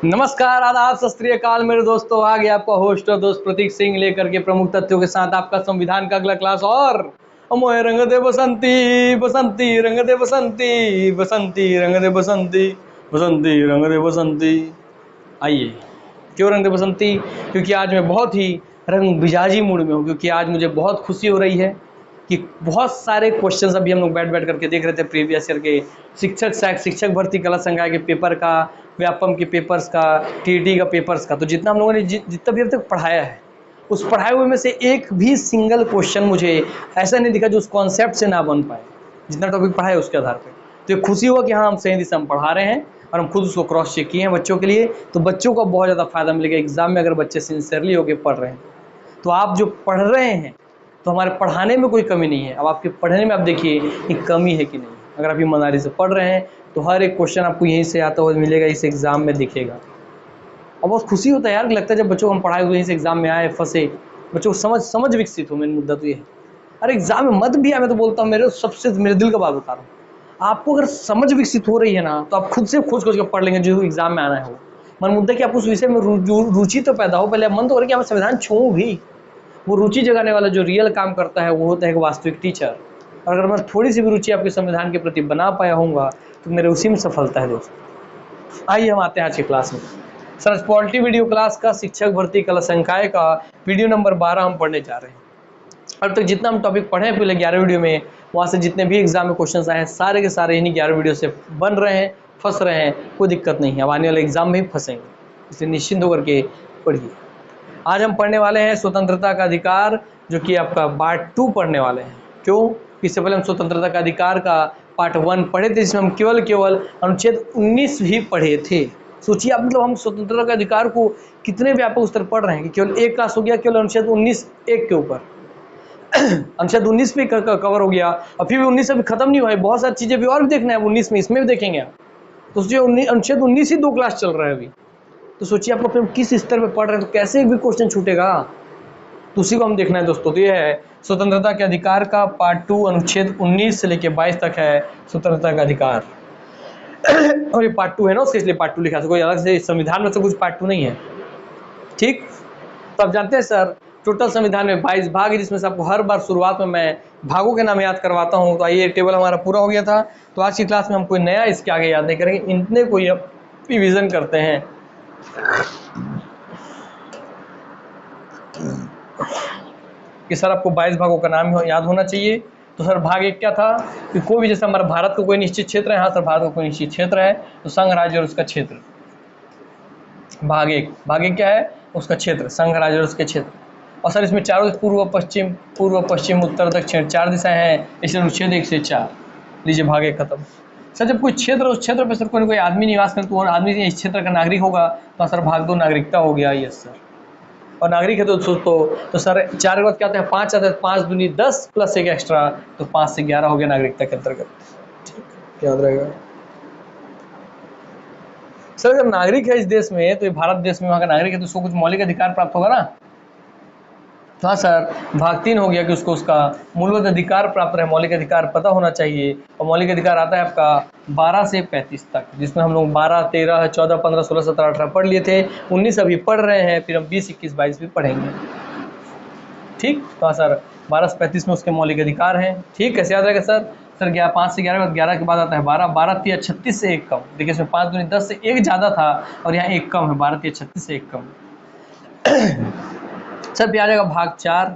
नमस्कार, आदाब, सत श्री अकाल मेरे दोस्तों। आ गया आपका होस्ट और दोस्त प्रतीक सिंह लेकर के प्रमुख तथ्यों के साथ आपका संविधान का अगला क्लास। और मोहे रंग दे बसंती बसंती रंग दे बसंती बसंती रंग दे बसंती बसंती रंग दे बसंती। आइए, क्यों रंग दे बसंती? क्योंकि आज मैं बहुत ही रंग मिजाजी मूड में हूँ, क्योंकि आज मुझे बहुत खुशी हो रही है कि बहुत सारे क्वेश्चंस अभी हम लोग बैठ बैठ करके देख रहे थे प्रीवियस ईयर के शिक्षक भर्ती कला संकाय के पेपर का, व्यापम के पेपर्स का, टीईटी का पेपर्स का। तो जितना हम लोगों ने जितना भी अब तक पढ़ाया है, उस पढ़ाए हुए में से एक भी सिंगल क्वेश्चन मुझे ऐसा नहीं दिखा जो उस कॉन्सेप्ट से ना बन पाए, जितना टॉपिक पढ़ा है उसके आधार पर। तो ये खुशी हुआ कि हाँ, हम सही दिशा में पढ़ा रहे हैं और हम खुद उसको क्रॉस चेक किए हैं बच्चों के लिए। तो बच्चों को बहुत ज़्यादा फायदा मिलेगा एग्जाम में, अगर बच्चे सिंसियरली होकर पढ़ रहे हैं। तो आप जो पढ़ रहे हैं, तो हमारे पढ़ाने में कोई कमी नहीं है। अब आपके पढ़ने में आप देखिए कि कमी है कि नहीं। अगर आप ईमानदारी से पढ़ रहे हैं तो हर एक क्वेश्चन आपको यहीं से आता हुआ मिलेगा, इस एग्ज़ाम में दिखेगा। और बहुत खुशी होता है यार, लगता है जब बच्चों को हम पढ़ाए हुए यहीं से एग्ज़ाम में आए, फंसे, बच्चों को समझ विकसित हो। मेन मुद्दा तो ये है। अरे एग्ज़ाम में मत भी आए, मैं तो बोलता हूँ, मेरे दिल का बात बता रहा हूँ, आपको अगर समझ विकसित हो रही है ना, तो आप खुद से खोज कर पढ़ लेंगे जो एग्ज़ाम में आना है वो। मन मुद्दा कि आप उस विषय में रुचि तो पैदा हो। पहले मन तो करे कि मैं संविधान छूँ भी। वो रुचि जगाने वाला जो रियल काम करता है वो होता है एक वास्तविक टीचर। और अगर मैं थोड़ी सी भी रुचि आपके संविधान के प्रति बना पाया होऊंगा तो मेरे उसी में सफलता है दोस्तों। आइए हम आते हैं आज की क्लास में। सर, पॉलिटी वीडियो क्लास का शिक्षक भर्ती कला संकाय का वीडियो नंबर 12 हम पढ़ने जा रहे हैं। अब तक जितना हम टॉपिक पढ़े हैं पहले 11 वीडियो में, वहाँ से जितने भी एग्जाम में क्वेश्चन आए हैं सारे के सारे इन्हीं 11 वीडियो से बन रहे हैं, फंस रहे हैं। कोई दिक्कत नहीं है, अब आने वाले एग्जाम में भी फंसेंगे, इसलिए निश्चिंत होकर के पढ़िए। आज हम पढ़ने वाले हैं स्वतंत्रता का अधिकार, जो कि आपका पार्ट 2 पढ़ने वाले हैं। क्यों? इससे पहले हम स्वतंत्रता का अधिकार का पार्ट 1 पढ़े थे, जिसमें हम केवल अनुच्छेद 19 ही पढ़े थे। सोचिए आप, मतलब हम स्वतंत्रता का अधिकार को कितने व्यापक स्तर पढ़ रहे हैं कि केवल एक क्लास हो गया केवल अनुच्छेद 19 एक के ऊपर। अनुच्छेद 19 पे कवर हो गया, और फिर भी 19 अभी खत्म नहीं हुआ है, बहुत सारी चीजें भी और भी देखना है 19 में, इसमें भी देखेंगे आप। तो सोचिए अनुच्छेद 19 ही 2 क्लास चल रहा है अभी। तो सोचिए आप अपने किस स्तर पे पढ़ रहे हैं, तो कैसे एक भी क्वेश्चन छूटेगा, तो उसी को हम देखना है दोस्तों। तो ये है स्वतंत्रता के अधिकार का पार्ट 2, अनुच्छेद 19 से लेके 22 तक है स्वतंत्रता का अधिकार। और ये पार्ट 2 है ना, उसके इसलिए पार्ट 2 लिखा है, कोई अलग से संविधान में से कुछ पार्ट 2 नहीं है। ठीक, तो आप जानते हैं सर, टोटल संविधान में 22 भाग है, जिसमें से आपको हर बार शुरुआत में मैं भागों के नाम याद करवाता हूँ। तो आइए, टेबल हमारा पूरा हो गया था। तो आज की क्लास में हम कोई नया इसके आगे याद नहीं करेंगे, इतने कोई अब रिविजन करते हैं कि सर आपको 22 भागों का नाम याद होना चाहिए। तो सर भाग 1 क्या था कि कोई भी, जैसे हमारा भारत का कोई निश्चित क्षेत्र है। हाँ सर, भारत का कोई निश्चित क्षेत्र है तो संघ, राज्य और उसका क्षेत्र। भाग 1 क्या है? उसका क्षेत्र, संघ, राज्य और उसके क्षेत्र। और सर इसमें चारों पूर्व पश्चिम उत्तर दक्षिण 4 दिशाएं हैं, इसलिए अनुच्छेद 1 से 4। लीजिए, भाग 1 खत्म। सर जब कोई क्षेत्र, उस क्षेत्र पर सर कोई आदमी निवास करे तो वो आदमी इस क्षेत्र का नागरिक होगा। तो सर भाग 2 नागरिकता हो गया। Yes sir. और नागरिक है तो सर 4 के बाद क्या आता है? 5 आता है। 5 दूनी 10 प्लस 1 एक्स्ट्रा, तो 5 से 11 हो गया नागरिकता के अंतर्गत। ठीक, याद रहेगा सर। अगर नागरिक है इस देश में, तो ये भारत देश में वहाँ का नागरिक है, तो उसको कुछ मौलिक अधिकार प्राप्त होगा ना। हाँ सर, भाग 3 हो गया कि उसको उसका मूलभूत अधिकार प्राप्त रहे, मौलिक अधिकार पता होना चाहिए। और मौलिक अधिकार आता है आपका 12 से 35 तक, जिसमें हम लोग 12, 13, 14, 15, 16, 17, 18 पढ़ लिए थे। 19 अभी पढ़ रहे हैं, फिर हम 20, 21, 22 भी पढ़ेंगे। ठीक, तो हाँ सर 12 से 35 में उसके मौलिक अधिकार हैं। ठीक, कैसे याद रहेगा सर? सर 5 से 11 के बाद आता है 12, 12 3 36 से 1 कम। देखिए इसमें 5 दूनी 10 से 1 ज़्यादा था, और यहाँ 1 कम है, 12 3 36 से 1 कम। सर फिर आ जाएगा भाग 4।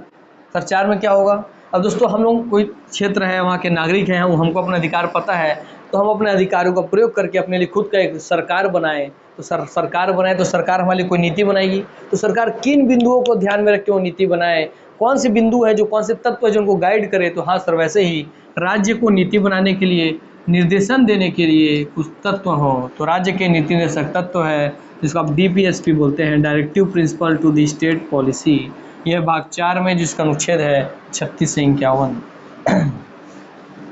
सर 4 में क्या होगा? अब दोस्तों हम लोग कोई क्षेत्र है, वहाँ के नागरिक हैं, हमको अपना अधिकार पता है, तो हम अपने अधिकारों का प्रयोग करके अपने लिए खुद का एक सरकार बनाएं। तो सरकार बनाए तो सरकार हमारे लिए कोई नीति बनाएगी। तो सरकार किन बिंदुओं को ध्यान में रख के वो नीति बनाए, कौन से बिंदु है, जो कौन से तत्व है जो उनको गाइड करे। तो हाँ सर, वैसे ही राज्य को नीति बनाने के लिए, निर्देशन देने के लिए कुछ तत्व हो, तो राज्य के नीति निर्देशक तत्व है, जिसको आप DPSP बोलते हैं, directive principle to the state policy. यह भाग 4 में, जिसका अनुच्छेद है 36 से 51।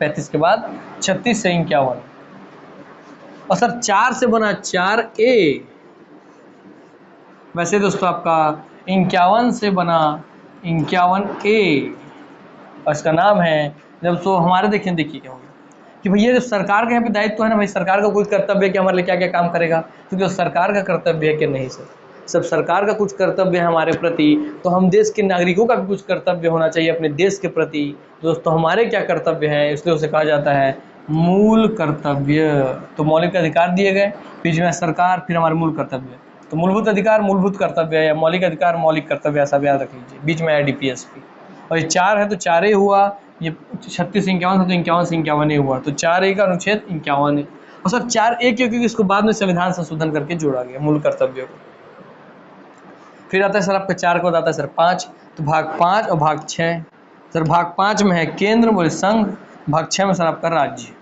35 के बाद 36 से 51। और सर 4 से बना 4A। वैसे दोस्तों आपका 51 से बना 51A, और इसका नाम है, जब तो हमारे देखिए क्या हो गया, कि भैया जो सरकार का यहाँ पे दायित्व है ना भाई, सरकार का कोई कर्तव्य है कि हमारे लिए क्या क्या काम करेगा, क्योंकि सरकार का कर्तव्य है कि नहीं सर, सब सरकार का कुछ कर्तव्य है हमारे प्रति, तो हम देश के नागरिकों का भी कुछ कर्तव्य होना चाहिए अपने देश के प्रति। दोस्तों हमारे क्या कर्तव्य हैं, इसलिए उसे कहा जाता है मूल कर्तव्य। तो मौलिक अधिकार दिए गए, बीच में सरकार, फिर हमारे मूल कर्तव्य। तो मूलभूत अधिकार मूलभूत कर्तव्य है, या मौलिक अधिकार मौलिक कर्तव्य, ऐसा भी याद रख लीजिए। बीच में है डीपीएसपी, और ये 4 है तो 4 ही हुआ, ये 36 51 था तो 51 से 51 ही हुआ, तो 4A का अनुच्छेद 51 है। और सर 4A क्यों, क्योंकि इसको बाद में संविधान संशोधन करके जोड़ा गया मूल कर्तव्यों को। फिर आता है सर आपका 4 को, आता है सर 5, तो भाग 5 और भाग 6। सर भाग 5 में है केंद्र बोले संघ, भाग 6 में सर आपका राज्य।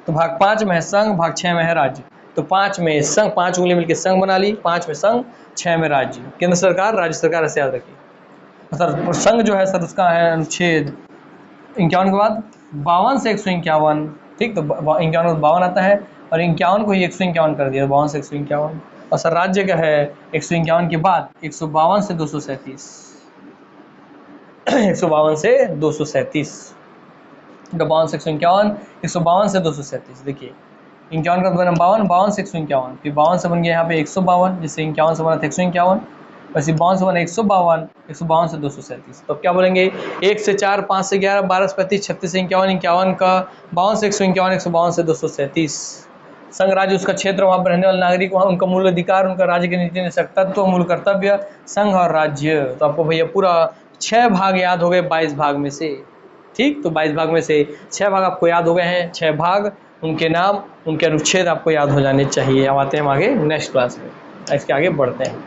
तो भाग 5 में है संघ, भाग 6 में है राज्य। तो 5 में संघ, 5 उंगली मिलकर संघ बना ली, 5 में संघ, 6 में राज्य, केंद्र सरकार राज्य सरकार, ऐसे याद रखिए। सर संघ जो है सर उसका है अनुच्छेद 51 के बाद 52 से 151, ठीक। तो 51 को 52 आता है, और 51 को ही 151 कर दिया, 52 से 151। और सर राज्य का है 151 के बाद 152 से 237 152 से 237, 52 से 151, 152 से 237। देखिए 51 का बना 52, 52 से 151, फिर 52 से बन गया यहाँ पे 152, जिससे 51 से बना था 151, बस 52 से बना 152, 152 से 237। तो अब क्या बोलेंगे, 1 से 4, 5 से 11, 12 से 35, 36 से 51, 51 का 52 से 151, 152 से 237। संघ राज्य उसका क्षेत्र, वहाँ पर रहने वाले नागरिक, वहाँ उनका मूल अधिकार, उनका राज्य के नीति निषेध तत्व, मूल कर्तव्य, संघ और राज्य। तो आपको भैया पूरा 6 भाग याद हो गए 22 भाग में से, ठीक। तो 22 भाग में से 6 भाग आपको याद हो गए हैं, 6 भाग, उनके नाम, उनके अनुच्छेद आपको याद हो जाने चाहिए। अब आते हैं हम आगे नेक्स्ट क्लास में, इसके आगे बढ़ते हैं।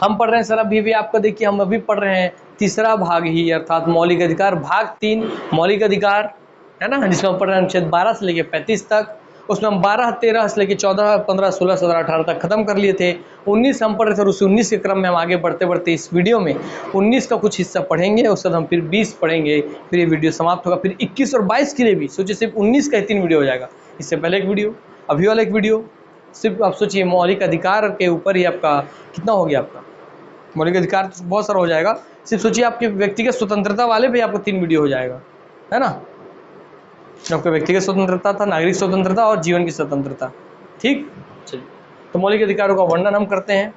हम पढ़ रहे हैं सर अभी भी आपका, देखिए हम अभी पढ़ रहे हैं तीसरा भाग ही, अर्थात मौलिक अधिकार, भाग 3 मौलिक अधिकार है ना, जिसमें हम पढ़ रहे हैं अनुच्छेद 12 से लेकर 35 तक। उसमें हम 12 13 से लेकर 14 15 16 17 18 तक खत्म कर लिए थे। 19 हम पढ़ रहे थे, और उस 19 के क्रम में हम आगे बढ़ते बढ़ते इस वीडियो में 19 का कुछ हिस्सा पढ़ेंगे, उसके बाद हम फिर 20 पढ़ेंगे, फिर ये वीडियो समाप्त होगा। फिर 21 और 22 के लिए भी सोचिए सिर्फ 19 का ही 3 वीडियो हो जाएगा। इससे पहले एक वीडियो, अभी वाला एक वीडियो, सिर्फ आप सोचिए मौलिक अधिकार के ऊपर ही आपका कितना हो गया, आपका मौलिक अधिकार तो बहुत सारा हो जाएगा। सिर्फ सोचिए आपके व्यक्तिगत स्वतंत्रता वाले भी आपको 3 वीडियो हो जाएगा, है ना। आपको व्यक्तिगत स्वतंत्रता था, नागरिक स्वतंत्रता और जीवन की स्वतंत्रता, ठीक। चलिए, तो मौलिक अधिकारों का वर्णन हम करते हैं।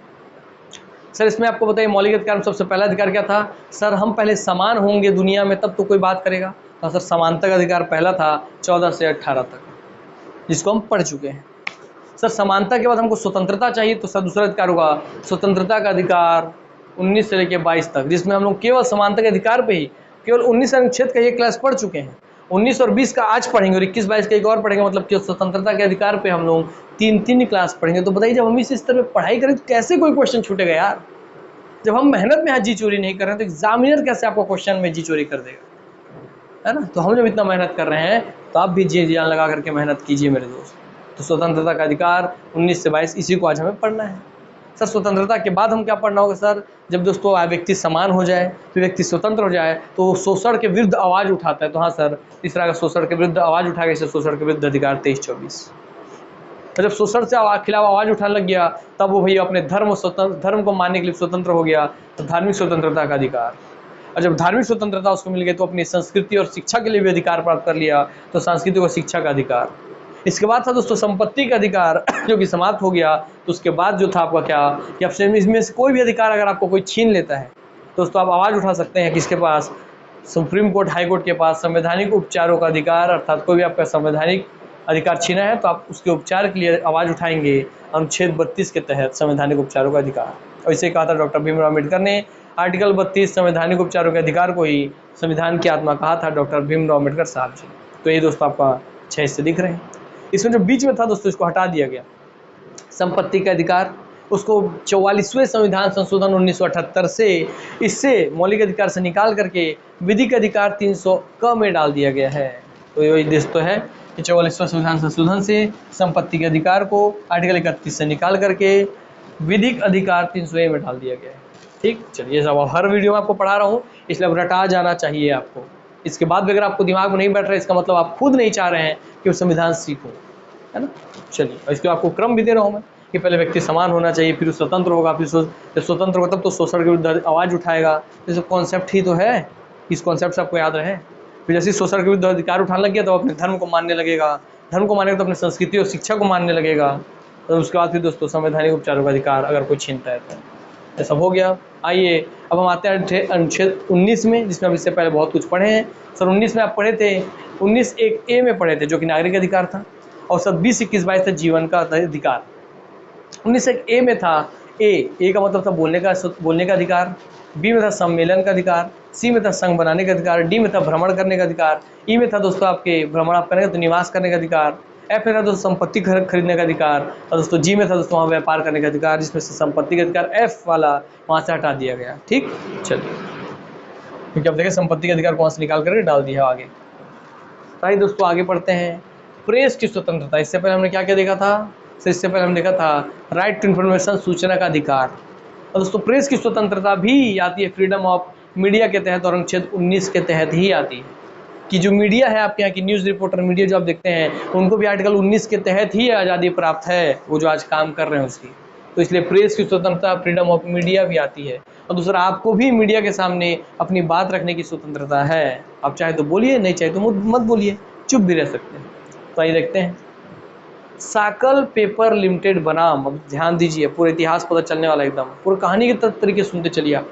सर इसमें आपको बताइए मौलिक अधिकार में सबसे पहला अधिकार क्या था, सर हम पहले समान होंगे दुनिया में तब तो कोई बात करेगा। तो सर समानता का अधिकार पहला था 14 से 18 तक, जिसको हम पढ़ चुके हैं। सर समानता के बाद हमको स्वतंत्रता चाहिए, तो सर दूसरा अधिकार होगा स्वतंत्रता का अधिकार 19 से लेकर 22 तक, जिसमें हम लोग केवल समानता के अधिकार पे ही केवल 19 अनुच्छेद का ये क्लास पढ़ चुके हैं। 19 और 20 का आज पढ़ेंगे, और 21 22 का एक और पढ़ेंगे, मतलब कि स्वतंत्रता के अधिकार पे हम लोग 3 क्लास पढ़ेंगे। तो बताइए जब हम इस स्तर पे पढ़ाई करें तो कैसे कोई क्वेश्चन छूटेगा यार। जब हम मेहनत में जी चोरी नहीं कर रहे हैं तो एग्जामिनर कैसे आपको क्वेश्चन में जी चोरी कर देगा, है ना। तो हम जब इतना मेहनत कर रहे हैं तो आप भी जी जान लगा करके मेहनत कीजिए मेरे दोस्त। तो स्वतंत्रता का अधिकार 19 से 22, इसी को आज हमें पढ़ना है। सर स्वतंत्रता के बाद हम क्या पढ़ना होगा सर, जब दोस्तों व्यक्ति समान हो जाए, तो व्यक्ति स्वतंत्र हो जाए, तो शोषण के विरुद्ध आवाज़ उठाता है। तो हाँ सर, तीसरा का शोषण के विरुद्ध आवाज़ उठाएगा, इसे शोषण के विरुद्ध अधिकार 23-24। तो जब शोषण से खिलाफ आवाज़ उठाने लग गया, तब वो भैया अपने धर्म को मानने के लिए स्वतंत्र हो गया, तो धार्मिक स्वतंत्रता का अधिकार। और जब धार्मिक स्वतंत्रता उसको मिल गई तो अपनी संस्कृति और शिक्षा के लिए भी अधिकार प्राप्त कर लिया, तो सांस्कृतिक और शिक्षा का अधिकार। इसके बाद था दोस्तों संपत्ति का अधिकार, जो कि समाप्त हो गया। तो उसके बाद जो था आपका क्या, कि आपसे इसमें से कोई भी अधिकार अगर आपको कोई छीन लेता है, दोस्तों आप आवाज़ उठा सकते हैं किसके पास, सुप्रीम कोर्ट हाई कोर्ट के पास। संवैधानिक उपचारों का अधिकार, अर्थात कोई भी आपका संवैधानिक अधिकार छीना है तो आप उसके उपचार के लिए आवाज़ उठाएंगे, अनुच्छेद 32 के तहत संवैधानिक उपचारों का अधिकार। और इसे कहा था डॉक्टर भीमराव अम्बेडकर ने, आर्टिकल 32 संवैधानिक उपचारों के अधिकार को ही संविधान की आत्मा कहा था डॉक्टर भीमराव अम्बेडकर साहब जी। तो ये दोस्तों आपका 6 हिस्से दिख रहे हैं। इसमें जो बीच में था दोस्तों इसको हटा दिया गया, संपत्ति का अधिकार, उसको 44वें संविधान संशोधन 1978 से इससे मौलिक अधिकार से निकाल करके विधिक अधिकार 300 क में डाल दिया गया है। तो यही दोस्तों है कि 44वें संविधान संशोधन से संपत्ति के अधिकार को आर्टिकल 31 से निकाल करके विधिक अधिकार 300 में डाल दिया गया है, ठीक। चलिए सब हर वीडियो में आपको पढ़ा रहा हूँ, इसलिए अब रटा जाना चाहिए आपको। इसके बाद भी अगर आपको दिमाग में नहीं बैठ रहा है, इसका मतलब आप खुद नहीं चाह रहे हैं कि वो संविधान सीखो, है ना। चलिए, इसके आपको क्रम भी दे रहा हूँ मैं कि पहले व्यक्ति समान होना चाहिए, फिर स्वतंत्र होगा, फिर जब स्वतंत्र होगा तब तो शोषण के विरुद्ध आवाज़ उठाएगा। ये सब कॉन्सेप्ट ही तो है, इस कॉन्सेप्ट से आपको याद रहे। फिर जैसे शोषण के विरुद्ध अधिकार उठाने लग गया तो अपने धर्म को मानने लगेगा, धर्म को मानेगा तो अपनी संस्कृति और शिक्षा को मानने लगेगा। तो उसके बाद फिर दोस्तों संवैधानिक उपचारों का अधिकार अगर कोई छीनता है तो ये सब हो गया। आइए अब हम आते हैं अनुच्छेद 19 में, जिसमें अब इससे पहले बहुत कुछ पढ़े हैं। सर 19 में आप पढ़े थे, 19(1)(a) में पढ़े थे जो कि नागरिक अधिकार था, और सर 20(21)(22) था जीवन का अधिकार। 19(1)(a) में था ए का मतलब था बोलने का अधिकार, बी में था सम्मेलन का अधिकार, सी में था संघ बनाने का अधिकार, डी में था भ्रमण करने का अधिकार, ई में था दोस्तों आपके भ्रमण आप करेंगे तो निवास करने का अधिकार, एफ में था दोस्तों संपत्ति खरीदने का अधिकार, और दोस्तों जी में था दोस्तों वहाँ व्यापार करने का अधिकार, जिसमें से संपत्ति का अधिकार एफ वाला वहाँ से हटा दिया गया। ठीक, चलिए, क्योंकि अब देखिए संपत्ति का अधिकार कौन से निकाल करके डाल दिया आगे। तो दोस्तों आगे पढ़ते हैं, प्रेस की स्वतंत्रता। इससे पहले हमने क्या क्या देखा था? इससे पहले हमने देखा था राइट टू इन्फॉर्मेशन, सूचना का अधिकार। और दोस्तों प्रेस की स्वतंत्रता भी आती है फ्रीडम ऑफ मीडिया के तहत और अनुच्छेद 19 के तहत ही आती है, कि जो मीडिया है आपके यहाँ की न्यूज़ रिपोर्टर मीडिया जो आप देखते हैं उनको भी आर्टिकल 19 के तहत ही आज़ादी प्राप्त है, वो जो आज काम कर रहे हैं उसकी। तो इसलिए प्रेस की स्वतंत्रता, फ्रीडम ऑफ मीडिया भी आती है। और दूसरा, आपको भी मीडिया के सामने अपनी बात रखने की स्वतंत्रता है। आप चाहे तो बोलिए, नहीं चाहे तो मत बोलिए, चुप भी रह सकते हैं। तो आइए देखते हैं, साकल पेपर लिमिटेड बनाम, अब ध्यान दीजिए, पूरा इतिहास पता चलने वाला, एकदम पूरी कहानी के तरीके सुनते चलिए आप।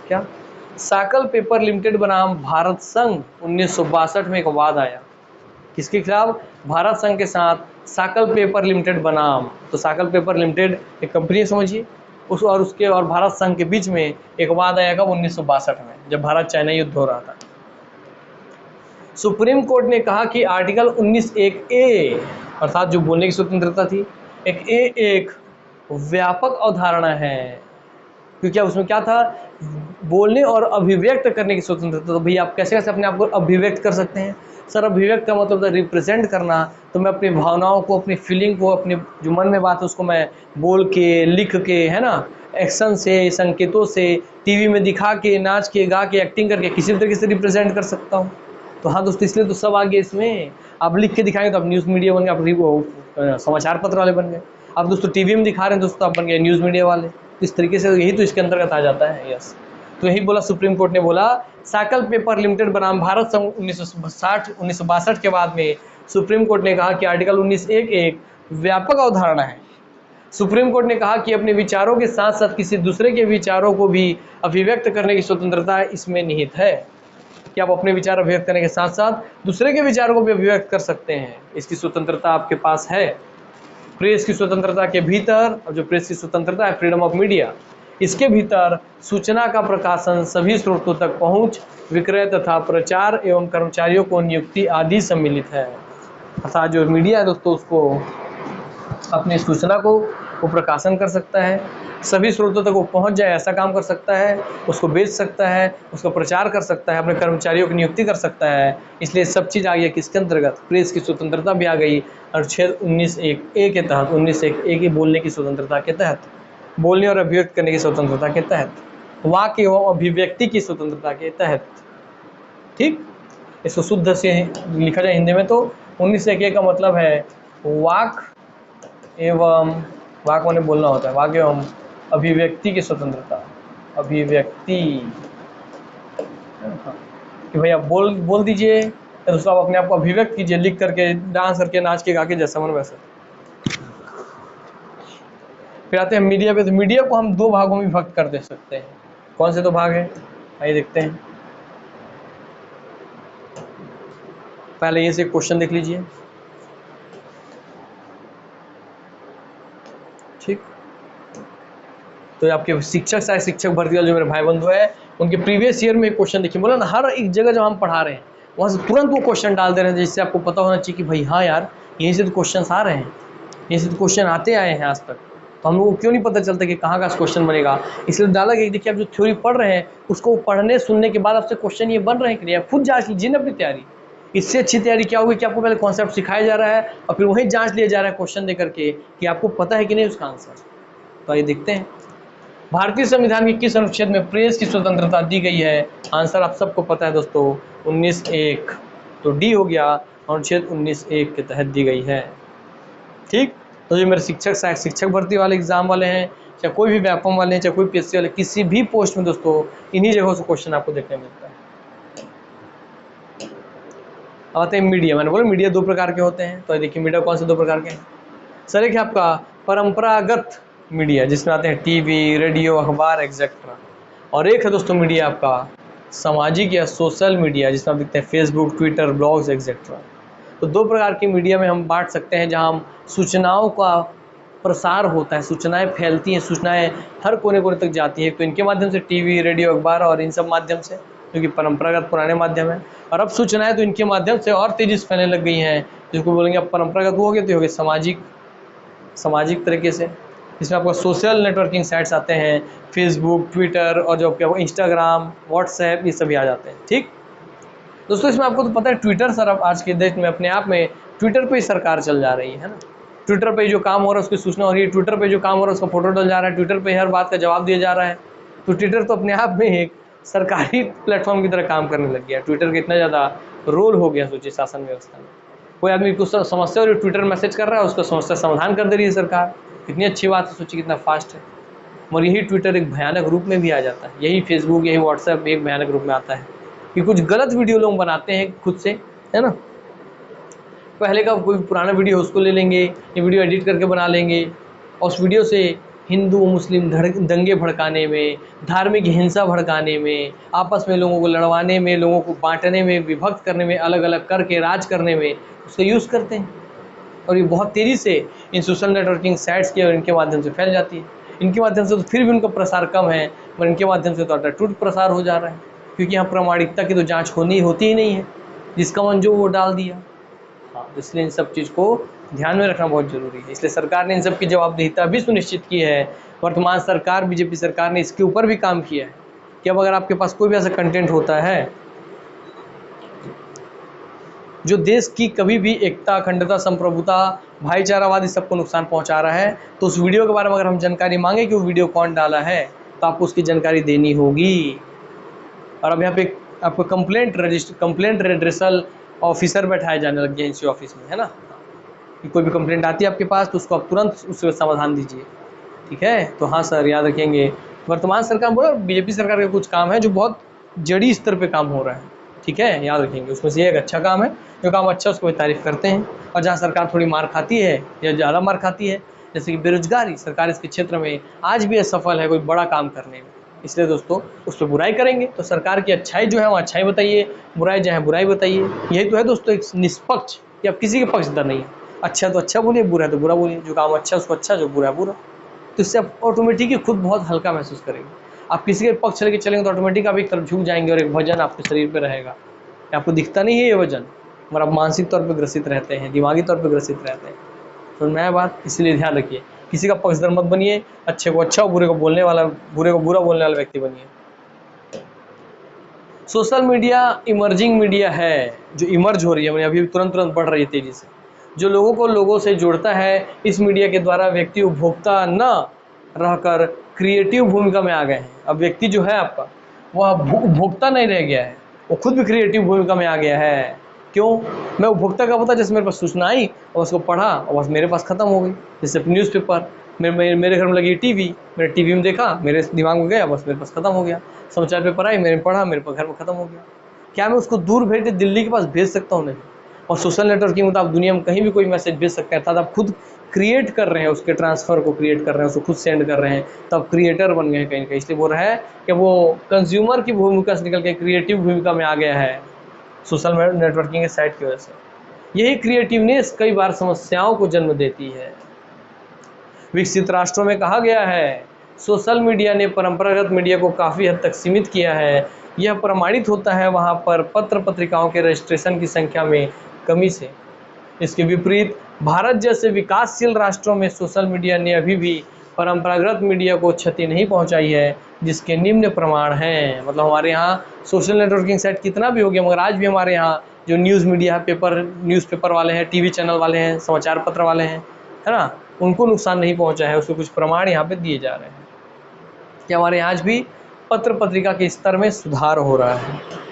क्या? साकल पेपर लिमिटेड बनाम भारत संघ 1962 में एक वाद आया। किसके खिलाफ? भारत संघ के साथ साकल पेपर लिमिटेड बनाम। तो साकल पेपर लिमिटेड एक कंपनी समझिए, उसके और भारत संघ के बीच में एक वाद आया कब? 1962 में, जब भारत चाइना युद्ध हो रहा था। सुप्रीम कोर्ट ने कहा कि आर्टिकल 19(1)(a) अर्थात जो बोलने की स्वतंत्रता थी, एक व्यापक अवधारणा है, क्योंकि उसमें क्या था? बोलने और अभिव्यक्त करने की स्वतंत्रता। तो भैया आप कैसे अपने आप को अभिव्यक्त कर सकते हैं? सर अभिव्यक्त का मतलब था रिप्रेजेंट करना। तो मैं अपनी भावनाओं को, अपनी फीलिंग को, अपने जो मन में बात है उसको मैं बोल के, लिख के, है ना, एक्शन से, संकेतों से, टीवी में दिखा के, नाच के, गा के, एक्टिंग करके किसी भी तरीके से रिप्रेजेंट कर सकता हूँ। तो हाँ दोस्तों, इसलिए तो सब आ गए इसमें। आप लिख के दिखाएंगे तो आप न्यूज़ मीडिया बन गए, आप समाचार पत्र वाले बन गए। आप दोस्तों टीवी में दिखा रहे हैं दोस्तों, आप बन गए न्यूज़ मीडिया वाले। इस तरीके से यही तो इसके अंतर्गत आ जाता है। यस, तो यही बोला सुप्रीम कोर्ट ने, बोला साकल पेपर लिमिटेड बनाम भारत संघ 1962 के बाद में सुप्रीम कोर्ट ने कहा कि आर्टिकल 19(1)(1) व्यापक अवधारणा है। सुप्रीम कोर्ट ने कहा कि अपने विचारों के साथ साथ किसी दूसरे के विचारों को भी अभिव्यक्त करने की स्वतंत्रता इसमें निहित है, कि आप अपने विचार अभिव्यक्त करने के साथ साथ दूसरे के विचारों को भी अभिव्यक्त कर सकते हैं। इसकी स्वतंत्रता आपके पास है। प्रेस की स्वतंत्रता के भीतर, और जो प्रेस की स्वतंत्रता है फ्रीडम ऑफ मीडिया, इसके भीतर सूचना का प्रकाशन, सभी स्रोतों तक पहुंच, विक्रय तथा प्रचार एवं कर्मचारियों को नियुक्ति आदि सम्मिलित है। अर्थात जो मीडिया है दोस्तों, उसको अपनी सूचना को वो प्रकाशन कर सकता है, सभी स्रोतों तक वो पहुंच जाए ऐसा काम कर सकता है, उसको बेच सकता है, उसका प्रचार कर सकता है, अपने कर्मचारियों की नियुक्ति कर सकता है। इसलिए सब चीज़ आ गई किसके अंतर्गत? प्रेस की स्वतंत्रता भी आ गई अनुच्छेद 19(1)(a) के तहत, 19(1)(a) की बोलने की स्वतंत्रता के तहत, बोलने और अभिव्यक्त करने की स्वतंत्रता के तहत, वाक्य एवं अभिव्यक्ति की स्वतंत्रता के तहत। ठीक, इसको शुद्ध से लिखा जाए हिंदी में तो 19(1)(a) का मतलब है वाक एवं, वाक माने बोलना होता है, वाक एवं अभिव्यक्ति की स्वतंत्रता। अभिव्यक्ति कि भाई आप बोल दीजिए, तो दोस्तों आप अपने आप को अभिव्यक्त कीजिए, लिख करके, डांस करके, नाच के, गा के, जैसा मन वैसा। फिर आते हैं मीडिया पे। तो मीडिया को हम दो भागों में विभक्त कर दे सकते हैं। कौन से दो भाग हैं? आइए देखते हैं। पहले ये से क्वेश्चन देख लीजिए। ठीक, तो आपके शिक्षक, शायद शिक्षक भर्ती वाले जो मेरे भाई बंधु है, उनके प्रीवियस ईयर में क्वेश्चन देखिए। बोला ना, हर एक जगह जब हम पढ़ा रहे हैं वहाँ से तुरंत वो क्वेश्चन डाल दे रहे हैं, जिससे आपको पता होना चाहिए कि भाई हाँ यार, यहीं से तो क्वेश्चन आ रहे हैं, यहीं से तो क्वेश्चन आते आए हैं आज तक। तो हम लोगों को क्यों नहीं पता चलता कि कहाँ का क्वेश्चन बनेगा? इसलिए डाला कि देखिए, आप जो थ्योरी पढ़ रहे हैं उसको पढ़ने सुनने के बाद आपसे क्वेश्चन ये बन रहे हैं कि नहीं, आप खुद जाँच लीजिए ना अपनी तैयारी। इससे अच्छी तैयारी क्या होगी कि आपको पहले कॉन्सेप्ट सिखाया जा रहा है और फिर वही जाँच लिया जा रहा है क्वेश्चन दे करके कि आपको पता है कि नहीं उसका आंसर। तो आइए देखते हैं, भारतीय संविधान के किस अनुच्छेद में प्रेस की स्वतंत्रता दी गई है? आंसर आप सबको पता है दोस्तों, 19(1). तो डी हो गया, अनुच्छेद 19(1) के तहत दी गई है। ठीक, तो जो मेरे शिक्षक भर्ती वाले एग्जाम वाले हैं, चाहे कोई भी व्यापम वाले हैं, चाहे कोई पीएससी वाले, किसी भी पोस्ट में दोस्तों इन्हीं जगहों से क्वेश्चन आपको देखने मिलता है। अब आते हैं मीडिया। मैंने बोला मीडिया दो प्रकार के होते हैं, तो देखिए मीडिया कौन से दो प्रकार के हैं। सर एक है आपका परंपरागत मीडिया, जिसमें आते हैं टीवी, रेडियो, अखबार एक्सेट्रा, और एक है दोस्तों मीडिया आपका सामाजिक या सोशल मीडिया, जिसमें आप देखते हैं फेसबुक, ट्विटर, ब्लॉग्स एक्सेट्रा। तो दो प्रकार की मीडिया में हम बांट सकते हैं, जहां हम सूचनाओं का प्रसार होता है, सूचनाएं फैलती हैं, सूचनाएं हर कोने कोने तक जाती हैं। तो इनके माध्यम से टीवी, रेडियो, अखबार और इन सब माध्यम से, जो कि परंपरागत पुराने माध्यम है। और अब सूचनाएं तो इनके माध्यम से और तेजी से फैलने लग गई हैं, जिसको बोलेंगे अब परंपरागत हो गए तो हो गए सामाजिक तरीके से। इसमें आपका सोशल नेटवर्किंग साइट्स आते हैं, फेसबुक, ट्विटर और जो आपका इंस्टाग्राम, व्हाट्सएप, ये सभी आ जाते हैं। ठीक दोस्तों, इसमें आपको तो पता है ट्विटर सर अब आज के देश में अपने आप में ट्विटर पे ही सरकार चल जा रही है ना। ट्विटर पे जो काम हो रहा है उसकी सूचना हो रही है, ट्विटर पे जो काम हो रहा है उसका फोटो डल जा रहा है, ट्विटर पे हर बात का जवाब दिया जा रहा है। तो ट्विटर तो अपने आप में एक सरकारी प्लेटफॉर्म की तरह काम करने लग गया। ट्विटर का इतना ज़्यादा रोल हो गया सोचिए शासन व्यवस्था में। कोई आदमी कुछ समस्या हो रही है, ट्विटर मैसेज कर रहा है, उसका समस्या समाधान कर दे रही है सरकार। कितनी अच्छी बात है, सोचिए कितना फास्ट है। और यही ट्विटर एक भयानक रूप में भी आ जाता है, यही फेसबुक, यही व्हाट्सएप एक भयानक रूप में आता है कि कुछ गलत वीडियो लोग बनाते हैं खुद से, है ना। पहले का कोई पुराना वीडियो उसको ले लेंगे, ये वीडियो एडिट करके बना लेंगे, और उस वीडियो से हिंदू मुस्लिम दंगे भड़काने में, धार्मिक हिंसा भड़काने में, आपस में लोगों को लड़वाने में, लोगों को बांटने में, विभक्त करने में, अलग अलग करके राज करने में उसका यूज़ करते हैं। और ये बहुत तेज़ी से इन सोशल नेटवर्किंग साइट्स के और इनके माध्यम से फैल जाती है। इनके माध्यम से तो फिर भी उनका प्रसार कम है, पर इनके माध्यम से तो अटूट प्रसार हो जा रहा है, क्योंकि यहाँ प्रामाणिकता की तो जांच होती ही नहीं है, जिसका मन जो वो डाल दिया। हाँ, इसलिए इन सब चीज़ को ध्यान में रखना बहुत जरूरी है। इसलिए सरकार ने इन सब की जवाबदेहिता भी सुनिश्चित की है। वर्तमान सरकार, बीजेपी सरकार ने इसके ऊपर भी काम किया है कि अब अगर आपके पास कोई भी ऐसा कंटेंट होता है जो देश की कभी भी एकता, अखंडता, संप्रभुता, भाईचारावाद इस सबको नुकसान पहुंचा रहा है, तो उस वीडियो के बारे में अगर हम जानकारी मांगे कि वो वीडियो कौन डाला है, तो आपको उसकी जानकारी देनी होगी। और अब यहाँ पे आपको कंप्लेंट रेड्रेसल ऑफिसर बैठाए जाने लग गए इसी ऑफिस में, है ना। कि कोई भी कंप्लेंट आती है आपके पास तो उसको आप तुरंत उसका समाधान दीजिए। ठीक है, तो हाँ सर याद रखेंगे। वर्तमान सरकार बोला बीजेपी सरकार का कुछ काम है जो बहुत जड़ी स्तर पे काम हो रहा है। ठीक है, याद रखेंगे। उसमें से एक अच्छा काम है, जो काम अच्छा उसको तारीफ करते हैं। और जहाँ सरकार थोड़ी मार खाती है या ज़्यादा मार खाती है, जैसे कि बेरोजगारी, सरकार इसके क्षेत्र में आज भी असफल है कोई बड़ा काम करने में। इसलिए दोस्तों उस पर बुराई करेंगे तो सरकार की अच्छाई जो है वो अच्छाई बताइए, बुराई जो है बुराई बताइए। यही तो है दोस्तों एक निष्पक्ष, कि आप किसी के पक्षधर नहीं है। अच्छा तो अच्छा बोलिए, बुरा है तो बुरा बोलिए। जो काम अच्छा उसको अच्छा, जो बुरा है बुरा। तो इससे आप ऑटोमेटिकली खुद बहुत हल्का महसूस करेंगे। आप किसी के पक्ष लेके चलेंगे तो ऑटोमेटिक आप एक तरफ झुक जाएंगे और एक वजन आपके शरीर पे रहेगा। आपको दिखता नहीं है ये वजन, मगर आप मानसिक तौर पे ग्रसित रहते हैं, दिमागी तौर पे ग्रसित रहते हैं। तो नया बात, इसलिए ध्यान रखिए, किसी का पक्षधर मत बनिए। अच्छे को अच्छा और बुरे को बोलने वाला, बुरे को बुरा बोलने वाला व्यक्ति बनिए। सोशल मीडिया इमर्जिंग मीडिया है, जो इमर्ज हो रही है, अभी तुरंत बढ़ रही है तेजी से, जो लोगों को लोगों से जोड़ता है। इस मीडिया के द्वारा व्यक्ति उपभोक्ता न रहकर क्रिएटिव भूमिका में आ गए हैं। अब व्यक्ति जो है आपका, वह उपभोक्ता नहीं रह गया है, वो खुद भी क्रिएटिव भूमिका में आ गया है। क्यों? मैं उपभोक्ता का पता, जैसे मेरे पास सूचना आई और उसको पढ़ा और बस मेरे पास ख़त्म हो गई। जैसे न्यूज़पेपर, मेरे घर में लगी टीवी, मेरे टीवी में देखा, मेरे दिमाग में गया, बस मेरे पास ख़त्म हो गया। समाचार पेपर आई, मैंने पढ़ा, मेरे पास घर में ख़त्म हो गया। क्या मैं उसको दूर भेज के दिल्ली के पास भेज सकता हूँ? नहीं। और सोशल नेटवर्किंग में तो आप दुनिया में कहीं भी कोई मैसेज भेज सकते हैं, अर्थात आप खुद क्रिएट कर रहे हैं, उसके ट्रांसफ़र को क्रिएट कर रहे हैं, उसको खुद सेंड कर रहे हैं, तब क्रिएटर बन गए हैं कहीं ना कहीं। इसलिए बोल रहा है कि वो कंज्यूमर की भूमिका से निकल के क्रिएटिव भूमिका में आ गया है सोशल नेटवर्किंग के साइट की वजह से। यही क्रिएटिवनेस कई बार समस्याओं को जन्म देती है। विकसित राष्ट्रों में कहा गया है, सोशल मीडिया ने परंपरागत मीडिया को काफ़ी हद तक सीमित किया है। यह प्रमाणित होता है वहाँ पर पत्र पत्रिकाओं के रजिस्ट्रेशन की संख्या में कमी से। इसके विपरीत भारत जैसे विकासशील राष्ट्रों में सोशल मीडिया ने अभी भी परंपरागत मीडिया को क्षति नहीं पहुंचाई है, जिसके निम्न प्रमाण हैं। मतलब हमारे यहाँ सोशल नेटवर्किंग साइट कितना भी हो गया, मगर आज भी हमारे यहाँ जो न्यूज़ मीडिया है, न्यूज़पेपर वाले हैं, टीवी चैनल वाले हैं, समाचार पत्र वाले हैं, है ना, उनको नुकसान नहीं पहुँचा है। उसके कुछ प्रमाण यहाँ पे दिए जा रहे हैं कि हमारे यहाँ आज भी पत्र पत्रिका के स्तर में सुधार हो रहा है।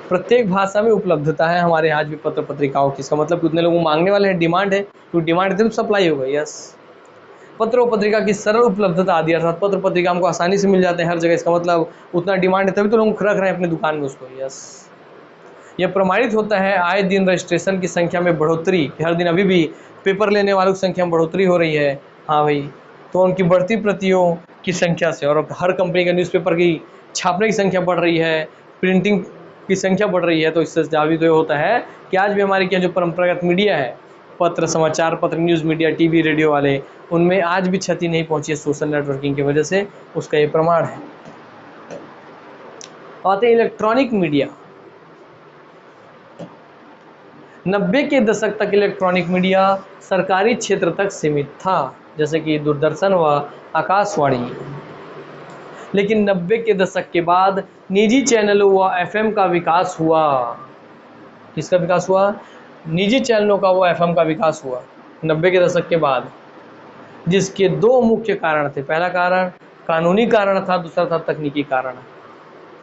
प्रत्येक भाषा में उपलब्धता है हमारे आज भी पत्र पत्रिकाओं की। इसका मतलब कितने लोग मांगने वाले हैं, डिमांड है, तो डिमांड है तो सप्लाई होगा। यस, पत्र और पत्रिका की सरल उपलब्धता आदि, अर्थात पत्र पत्रिका हमको आसानी से मिल जाते हैं हर जगह। इसका मतलब उतना डिमांड है तभी तो लोग रख रहे हैं अपनी दुकान में उसको। यस, यह प्रमाणित होता है आए दिन रजिस्ट्रेशन की संख्या में बढ़ोतरी, हर दिन अभी भी पेपर लेने वालों की संख्या में बढ़ोतरी हो रही है। हाँ भाई, तो उनकी बढ़ती प्रतियों की संख्या से, और हर कंपनी के न्यूज़पेपर की छापने की संख्या बढ़ रही है, प्रिंटिंग की संख्या बढ़ रही है, तो इससे साबित तो होता है कि आज भी हमारी क्या जो परंपरागत मीडिया है, पत्र, समाचार पत्र, न्यूज़ मीडिया, टीवी, रेडियो वाले, उनमें आज भी क्षति नहीं पहुंची है सोशल नेटवर्किंग की वजह से, उसका ये प्रमाण है। आते इलेक्ट्रॉनिक मीडिया। 90 के दशक तक इलेक्ट्रॉनिक मीडिया सरकारी क्षेत्र तक सीमित था, जैसे कि दूरदर्शन व आकाशवाणी। लेकिन 90 के दशक के बाद निजी चैनलों व एफएम का विकास हुआ। किसका विकास हुआ? निजी चैनलों का व एफएम का विकास हुआ 90 के दशक के बाद, जिसके दो मुख्य कारण थे। पहला कारण कानूनी कारण था, दूसरा था तकनीकी कारण।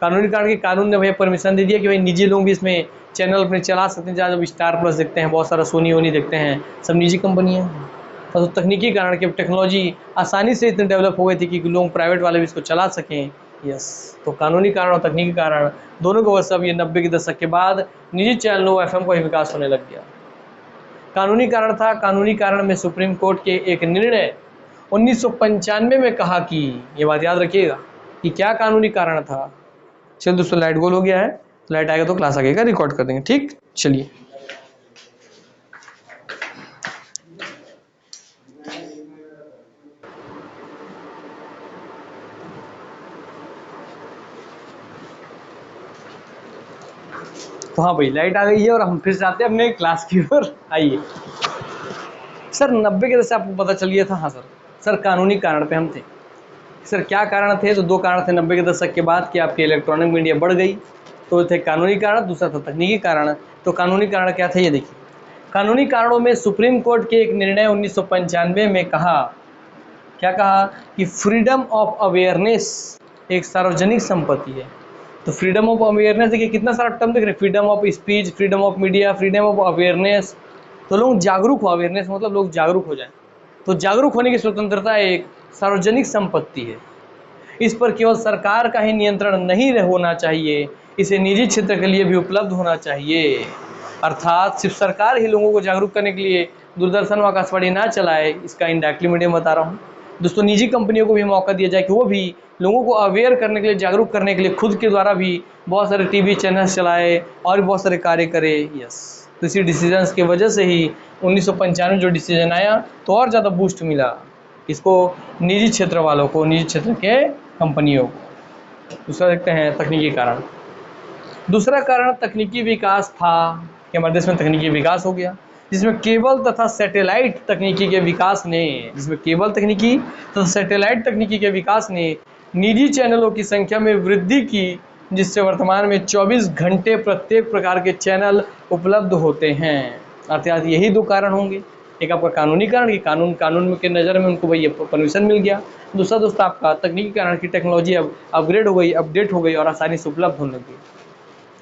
कानूनी कारण के कानून ने भैया परमिशन दे दिया कि भाई निजी लोग भी इसमें चैनल अपने चला सकते हैं, जहाँ जब स्टार प्लस देखते हैं, बहुत सारा सोनी वोनी देखते हैं, सब निजी कंपनी है। और तो तकनीकी कारण कि टेक्नोलॉजी आसानी से इतनी डेवलप हो गई थी कि लोग प्राइवेट वाले भी इसको चला सकें। यस, तो कानूनी कारण और तकनीकी कारण दोनों को वजह अब ये 90 के दशक के बाद निजी चैनलों एफएम का ही विकास होने लग गया। कानूनी कारण था, कानूनी कारण में सुप्रीम कोर्ट के एक निर्णय 1995 में कहा कि, ये बात याद रखिएगा कि क्या कानूनी कारण था। चल दोस्तों, लाइट गोल हो गया है, लाइट आएगा तो क्लास आगे का रिकॉर्ड कर देंगे, ठीक। चलिए, तो हाँ भाई, लाइट आ गई है और हम फिर से आते हैं अपने क्लास की ओर। आइए सर, 90 के दशक आपको पता चल गया था। हाँ सर, कानूनी कारण पे हम थे। सर क्या कारण थे? तो दो कारण थे 90 के दशक के बाद कि आपकी इलेक्ट्रॉनिक मीडिया बढ़ गई, तो थे कानूनी कारण, दूसरा था तकनीकी कारण। तो कानूनी कारण क्या थे, ये देखिए। कानूनी कारणों में सुप्रीम कोर्ट के एक निर्णय 1995 में कहा, क्या कहा कि फ्रीडम ऑफ अवेयरनेस एक सार्वजनिक संपत्ति है। तो फ्रीडम ऑफ अवेयरनेस, देखिए कितना सारा टर्म देख रहे हैं, freedom of speech, freedom of media, freedom of awareness. तो लोग जागरूक हो, अवेयरनेस मतलब लोग जागरूक हो जाएं। तो जागरूक होने की स्वतंत्रता एक सार्वजनिक संपत्ति है। इस पर केवल सरकार का ही नियंत्रण नहीं होना चाहिए, इसे निजी क्षेत्र के लिए भी उपलब्ध होना चाहिए। अर्थात सिर्फ सरकार ही लोगों को जागरूक करने के लिए दूरदर्शन व आकाशवाणी ना चलाए, इसका इनडायरेक्टली मीडियम बता रहा हूँ दोस्तों। निजी कंपनियों को भी मौका दिया जाए कि वो भी लोगों को अवेयर करने के लिए, जागरूक करने के लिए खुद के द्वारा भी बहुत सारे टीवी चैनल्स चलाए और भी बहुत सारे कार्य करे। यस, तो इसी डिसीजंस की वजह से ही 1995 जो डिसीजन आया, तो और ज़्यादा बूस्ट मिला इसको, निजी क्षेत्र वालों को, निजी क्षेत्र के कंपनियों को। दूसरा देखते हैं तकनीकी कारण। दूसरा कारण तकनीकी विकास था कि हमारे देश में तकनीकी विकास हो गया, जिसमें केबल तथा सैटेलाइट तकनीकी के विकास ने, सैटेलाइट तकनीकी के विकास ने निजी चैनलों की संख्या में वृद्धि की, जिससे वर्तमान में 24 घंटे प्रत्येक प्रकार के चैनल उपलब्ध होते हैं। अर्थात यही दो कारण होंगे, एक आपका कानूनी कारण कि कानून के नज़र में उनको भाई परमिशन मिल गया। दूसरा दोस्तों आपका तकनीकी कारण की टेक्नोलॉजी अब अपग्रेड हो गई, अपडेट हो गई और आसानी से उपलब्ध होने लगी,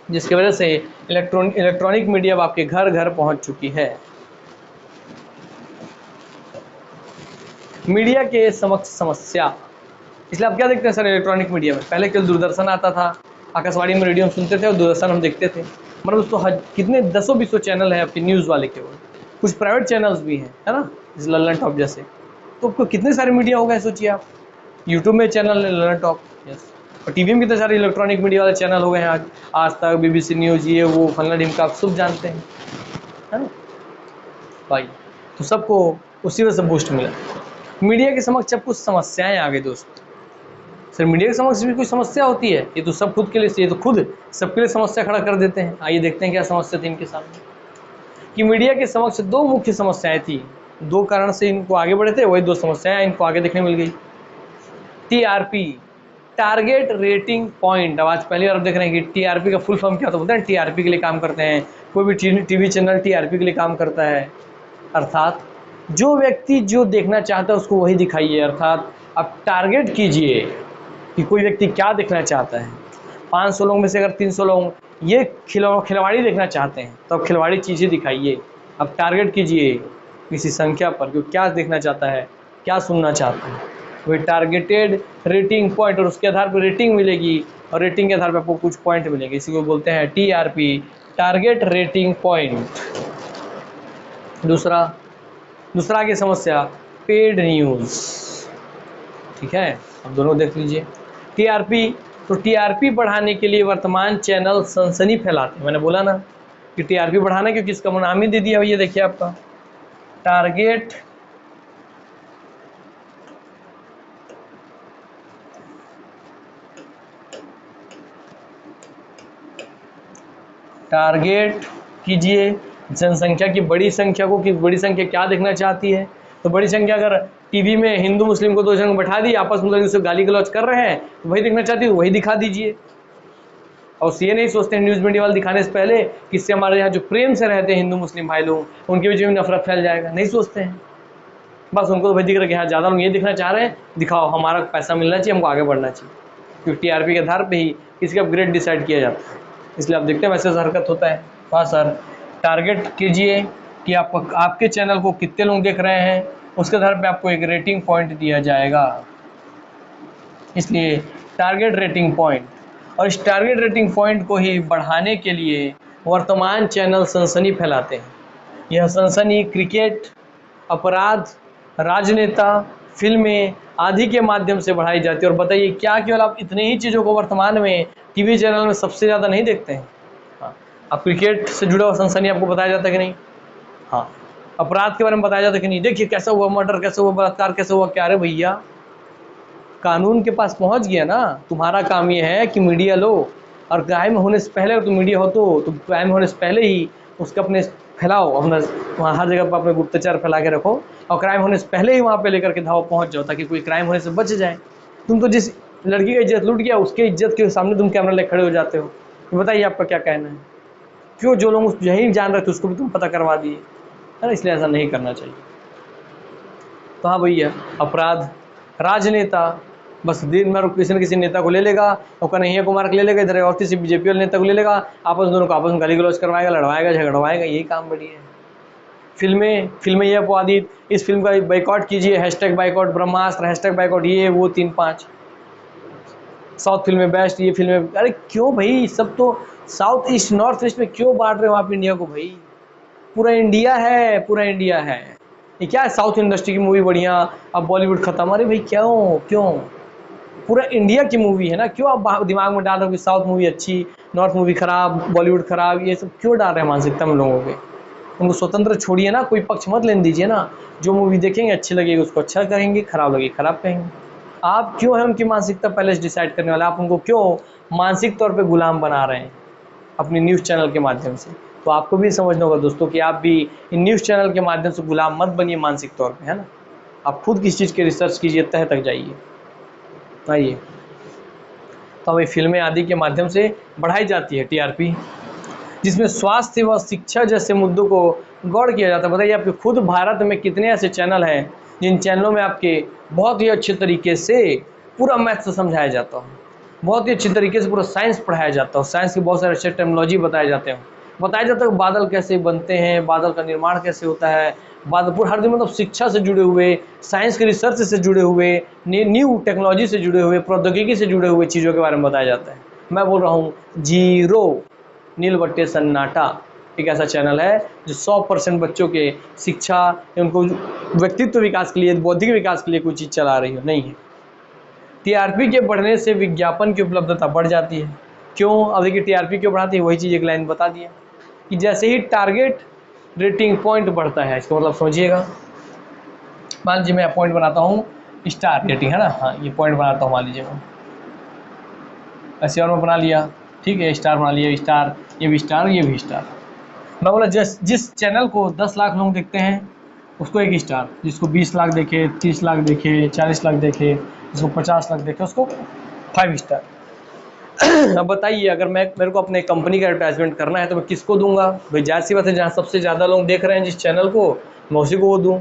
जिसकी वजह से इलेक्ट्रॉनिक मीडिया अब आपके घर घर पहुंच चुकी है। मीडिया के समक्ष समस्या, इसलिए आप क्या देखते हैं सर इलेक्ट्रॉनिक मीडिया में? पहले केवल दूरदर्शन आता था, आकाशवाणी में रेडियो हम सुनते थे और दूरदर्शन हम देखते थे। मतलब दोस्तों कितने दसों बीसों चैनल हैं आपके न्यूज़ वाले, केवल कुछ प्राइवेट चैनल्स भी हैं, है ना, जैसे लल्लन टॉप जैसे। तो आपको कितने सारे मीडिया हो गए सोचिए आप। यूट्यूब में चैनल है लल्लन टॉप, यस, और टीवी में कितने सारे इलेक्ट्रॉनिक मीडिया वाले चैनल हो गए हैं आज तक, BBC न्यूज़, ये वो फलना ढिमका, आप सब जानते हैं, है ना भाई। तो सबको उसी वजह से बूस्ट मिला। मीडिया के समक्ष अब कुछ समस्याएं आ गई दोस्तों। सर मीडिया के समक्ष भी कोई समस्या होती है? ये तो सब खुद के लिए, ये तो खुद सबके लिए समस्या खड़ा कर देते हैं। आइए देखते हैं क्या समस्या थी इनके सामने। कि मीडिया के समक्ष दो मुख्य समस्याएं थी, दो कारण से इनको आगे बढ़े थे, वही दो समस्याएं इनको आगे देखने मिल गई। TRP, target rating point. अब आज पहली बार देख रहे हैं कि TRP का फुल फॉर्म क्या होता है? बोलते हैं TRP के लिए काम करते हैं, कोई भी टीवी चैनल TRP के लिए काम करता है। अर्थात जो व्यक्ति जो देखना चाहता है उसको वही दिखाइए। अर्थात आप टारगेट कीजिए कि कोई व्यक्ति क्या देखना चाहता है। 500 लोगों में से अगर 300 लोग ये खिलवाड़ी देखना चाहते हैं तो आप खिलवाड़ी चीज़ें दिखाइए। आप टारगेट कीजिए किसी संख्या पर कि क्या देखना चाहता है, क्या सुनना चाहता है, वही टारगेटेड रेटिंग पॉइंट, और उसके आधार पर रेटिंग मिलेगी और रेटिंग के आधार पर आपको कुछ पॉइंट मिलेंगे। इसी को बोलते हैं TRP, टारगेट रेटिंग पॉइंट। दूसरा की समस्या पेड न्यूज़। ठीक है, अब दोनों देख लीजिए। टीआरपी, तो टीआरपी बढ़ाने के लिए वर्तमान चैनल सनसनी फैलाते हैं। मैंने बोला ना कि टीआरपी बढ़ाना, क्योंकि इसका नाम ही दे दिया भैया। देखिए आपका टारगेट कीजिए जनसंख्या की बड़ी संख्या को, कि बड़ी संख्या क्या देखना चाहती है। तो बड़ी संख्या अगर टीवी में हिंदू मुस्लिम को दो जन बैठा दी, आपस में उसे गाली गलौज कर रहे हैं, तो वही देखना चाहती है, वही दिखा दीजिए। और ये नहीं सोचते हैं न्यूज़ मीडिया वाले दिखाने से पहले कि इससे हमारे यहाँ जो प्रेम से रहते हैं हिंदू मुस्लिम भाई लोग, उनके बीच में नफरत फैल जाएगा। नहीं सोचते हैं, बस उनको तो भाई दिख रहा है कि हाँ ज़्यादा लोग ये दिखना चाह रहे हैं, दिखाओ, हमारा पैसा मिलना चाहिए, हमको आगे बढ़ना चाहिए। क्योंकि टीआरपी के आधार पे ही किसी का ग्रेड डिसाइड किया जाता है। इसलिए आप देखते हैं वैसे हरकत होता है। हाँ सर, टारगेट कीजिए कि आपके चैनल को कितने लोग देख रहे हैं, उसके आधार पे आपको एक रेटिंग पॉइंट दिया जाएगा। इसलिए टारगेट रेटिंग पॉइंट, और इस टारगेट रेटिंग पॉइंट को ही बढ़ाने के लिए वर्तमान चैनल सनसनी फैलाते हैं। यह सनसनी क्रिकेट, अपराध, राजनेता, फिल्में आदि के माध्यम से बढ़ाई जाती है। और बताइए क्या केवल आप इतने ही चीज़ों को वर्तमान में टीवी चैनल में सबसे ज़्यादा नहीं देखते हैं? हाँ, अब क्रिकेट से जुड़ा हुआ सनसनी आपको बताया जाता है कि नहीं? हाँ, अपराध के बारे में बताया जाता है कि नहीं? देखिए कैसा हुआ मर्डर, कैसे हुआ बलात्कार, कैसे हुआ। क्या रे भैया, कानून के पास पहुंच गया ना। तुम्हारा काम ये है कि मीडिया लो, और क्राइम होने से पहले, अगर तुम मीडिया हो तो क्राइम होने से पहले ही उसका अपने फैलाओ, अपना वहाँ हर जगह पर अपने गुप्तचर फैला के रखो, और क्राइम होने से पहले ही वहाँ पे लेकर के धाव पहुँच जाओ, ताकि कोई क्राइम होने से बच जाए। तुम तो जिस लड़की का इज्जत लूट गया, उसके इज्जत के सामने तुम कैमरा लेकर खड़े हो जाते हो। तो बताइए आपका क्या कहना है? क्यों जो लोग यही जान रहे थे उसको भी तुम पता करवा दिए, है ना? इसलिए ऐसा नहीं करना चाहिए। तो हाँ भैया, अपराध, राजनेता, बस दिन भर किसी न किसी नेता को ले लेगा, और कन्हैया कुमार को ले लेगा, इधर और किसी बीजेपी वाले नेता को ले लेगा, आपस दोनों को आपस में गाली गलौज करवाएगा, लड़वाएगा, झगड़वाएगा, यही काम बढ़िया है। फिल्में ये अपवादित, इस फिल्म का बाइकआउट कीजिए, हैशटैग बाइकआउट ब्रह्मास्त्र, हैशटैग बाइकआउट ये वो 3-5। साउथ फिल्में बेस्ट, ये फिल्में, अरे क्यों भाई, सब तो साउथ ईस्ट नॉर्थ ईस्ट में क्यों बांट रहे हो आप इंडिया को भाई? पूरा इंडिया है, पूरा इंडिया है। ये क्या है, साउथ इंडस्ट्री की मूवी बढ़िया, अब बॉलीवुड खत्म। अरे भाई क्यों पूरा इंडिया की मूवी है ना, क्यों आप दिमाग में डाल रहे हो कि साउथ मूवी अच्छी, नॉर्थ मूवी खराब, बॉलीवुड खराब? ये सब क्यों डाल रहे हैं मानसिकता में लोगों के? उनको स्वतंत्र छोड़िए ना, कोई पक्ष मत लेने दीजिए ना। जो मूवी देखेंगे अच्छी लगेगी उसको अच्छा कहेंगे, खराब लगेगी खराब कहेंगे। आप क्यों है उनकी मानसिकता पहले से डिसाइड करने वाले? आप उनको क्यों मानसिक तौर पे गुलाम बना रहे हैं अपनी न्यूज़ चैनल के माध्यम से? तो आपको भी समझना होगा दोस्तों कि आप भी इन न्यूज़ चैनल के माध्यम से गुलाम मत बनिए मानसिक तौर पे, है ना? आप खुद किसी चीज़ की रिसर्च कीजिए, तह तक जाइए। आइए, तो हमें फिल्में आदि के माध्यम से बढ़ाई जाती है टीआरपी, जिसमें स्वास्थ्य व शिक्षा जैसे मुद्दों को गौर किया जाता है। बताइए आपके खुद भारत में कितने ऐसे चैनल हैं जिन चैनलों में आपके बहुत ही अच्छे तरीके से पूरा मैथ्स समझाया जाता हो, बहुत ही अच्छी तरीके से पूरा साइंस पढ़ाया जाता हो, साइंस के बहुत सारे अच्छे टर्मिनोलॉजी बताए जाते हैं, बताया जाता है बादल कैसे बनते हैं, बादल का निर्माण कैसे होता है, बादल पूरा हर दिन मतलब शिक्षा से जुड़े हुए, साइंस के रिसर्च से जुड़े हुए, न्यू टेक्नोलॉजी से जुड़े हुए, प्रौद्योगिकी से जुड़े हुए चीज़ों के बारे में बताया जाता है। मैं बोल रहा हूँ जीरो नील बट्टे सन्नाटा, एक ऐसा चैनल है जो 100% बच्चों के शिक्षा, उनको व्यक्तित्व विकास के लिए, बौद्धिक विकास के लिए कोई चीज़ चला रही हो, नहीं है। टीआरपी के बढ़ने से विज्ञापन की उपलब्धता बढ़ जाती है। क्यों? अब देखिए टीआरपी क्यों बढ़ाती है, वही चीज़ एक लाइन बता दिया कि जैसे ही टारगेट रेटिंग पॉइंट बढ़ता है, इसका मतलब समझिएगा, मान लीजिए मैं पॉइंट बनाता हूँ स्टार रेटिंग, है ना? हाँ, ये पॉइंट बनाता हूँ, मान लीजिए मैं ऐसे, और मैं बना लिया, ठीक है, स्टार बना लिया, स्टार, ये भी स्टार, ये भी स्टार। मैं बोला जिस चैनल को 10 लाख लोग देखते हैं उसको 1 स्टार, जिसको 20 लाख देखे, 30 लाख देखे, 40 लाख देखे, जिसको 50 लाख देखे उसको 5 स्टार। अब बताइए, अगर मेरे को अपने कंपनी का एडवर्टाइजमेंट करना है तो मैं किसको दूंगा भाई? जाहिर सी बात है, जहाँ सबसे ज़्यादा लोग देख रहे हैं जिस चैनल को, मैं उसी को वो दूँ।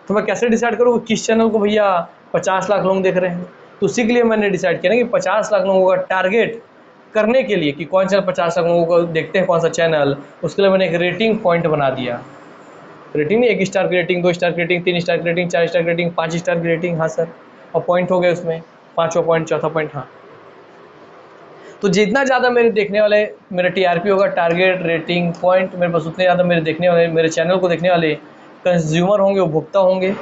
तो मैं कैसे डिसाइड करूँ किस चैनल को भैया 50 लाख लोग देख रहे हैं? तो उसी के लिए मैंने डिसाइड किया ना कि 50 लाख लोगों का टारगेट करने के लिए, कि कौन चैनल 50 लाख लोगों को देखते हैं, कौन सा चैनल, उसके लिए मैंने एक रेटिंग पॉइंट बना दिया। रेटिंग नहीं, 1 स्टार की रेटिंग, 2 स्टार की रेटिंग, 3 स्टार की रेटिंग, 4 स्टार की रेटिंग, 5 स्टार की रेटिंग। हाँ सर, और पॉइंट हो गए उसमें, 5वां पॉइंट, चौथा पॉइंट। हाँ, तो जितना ज़्यादा मेरे देखने वाले, मेरा टीआरपी होगा, टारगेट रेटिंग पॉइंट, मेरे पास उतने ज़्यादा मेरे देखने वाले, मेरे चैनल को देखने वाले कंज्यूमर होंगे, उपभोक्ता होंगे।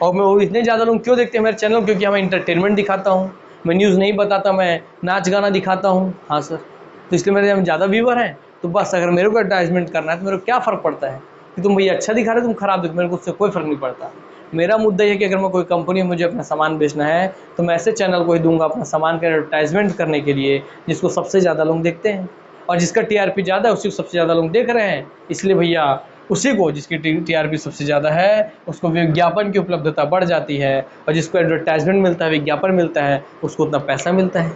और मैं वो इतने ज़्यादा लोग क्यों देखते हैं मेरे चैनल, क्योंकि मैं इंटरटेनमेंट दिखाता हूँ, मैं न्यूज़ नहीं बताता, मैं नाच गाना दिखाता हूँ। हाँ सर, तो इसलिए मेरे जब ज़्यादा व्यूवर हैं तो बस अगर मेरे को एडवर्टाइजमेंट करना है तो मेरे को क्या फ़र्क पड़ता है कि तुम भैया अच्छा दिखा रहे हो, तुम खराब देखो, मेरे को उससे कोई फ़र्क नहीं पड़ता। मेरा मुद्दा ये है कि अगर मैं कोई कंपनी में मुझे अपना सामान बेचना है तो मैं ऐसे चैनल को ही दूंगा अपना सामान का एडवर्टाइजमेंट करने के लिए जिसको सबसे ज़्यादा लोग देखते हैं, और जिसका टीआरपी ज़्यादा है उसी को सबसे ज़्यादा लोग देख रहे हैं। इसलिए भैया उसी को, जिसकी टीआरपी सबसे ज़्यादा है, उसको विज्ञापन की उपलब्धता बढ़ जाती है, और जिसको एडवर्टाइजमेंट मिलता है, विज्ञापन मिलता है, उसको उतना पैसा मिलता है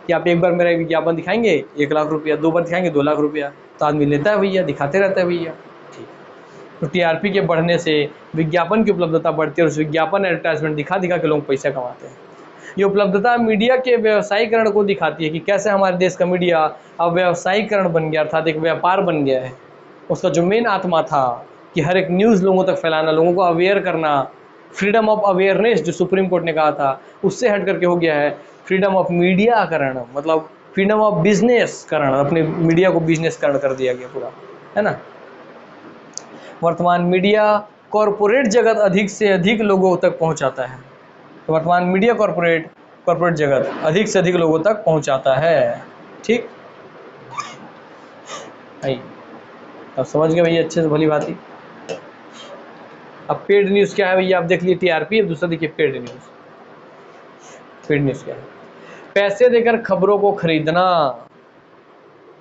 कि आप एक बार मेरा विज्ञापन दिखाएंगे 1 लाख रुपया, 2 बार दिखाएंगे 2 लाख रुपया, तो आदमी लेता है भैया, दिखाते रहता है भैया। ठीक, तो टीआरपी के बढ़ने से विज्ञापन की उपलब्धता बढ़ती है और उस विज्ञापन एडवर्टाइजमेंट दिखा दिखा के लोग पैसा कमाते हैं। ये उपलब्धता मीडिया के व्यवसायीकरण को दिखाती है कि कैसे हमारे देश का मीडिया अब व्यवसायीकरण बन गया, अर्थात एक व्यापार बन गया है। उसका जो मेन आत्मा था कि हर एक न्यूज़ लोगों तक फैलाना, लोगों को अवेयर करना, फ्रीडम ऑफ अवेयरनेस जो सुप्रीम कोर्ट ने कहा था, उससे हट करके हो गया है फ्रीडम ऑफ मीडिया करण, मतलब फ्रीडम ऑफ बिजनेस करण, अपने मीडिया को बिजनेस करण कर दिया गया पूरा, है ना। वर्तमान मीडिया कॉरपोरेट जगत अधिक से अधिक लोगों तक पहुंचाता है। तो वर्तमान मीडिया कॉरपोरेट जगत अधिक से अधिक लोगों तक पहुंचाता है। ठीक, अब समझ गए भैया अच्छे से, भली बात ही। अब पेड न्यूज़ क्या है भैया, आप देख लीजिए टीआरपी। अब दूसरा देखिए पेड न्यूज़। पेड न्यूज़ क्या है? पैसे देकर खबरों को खरीदना,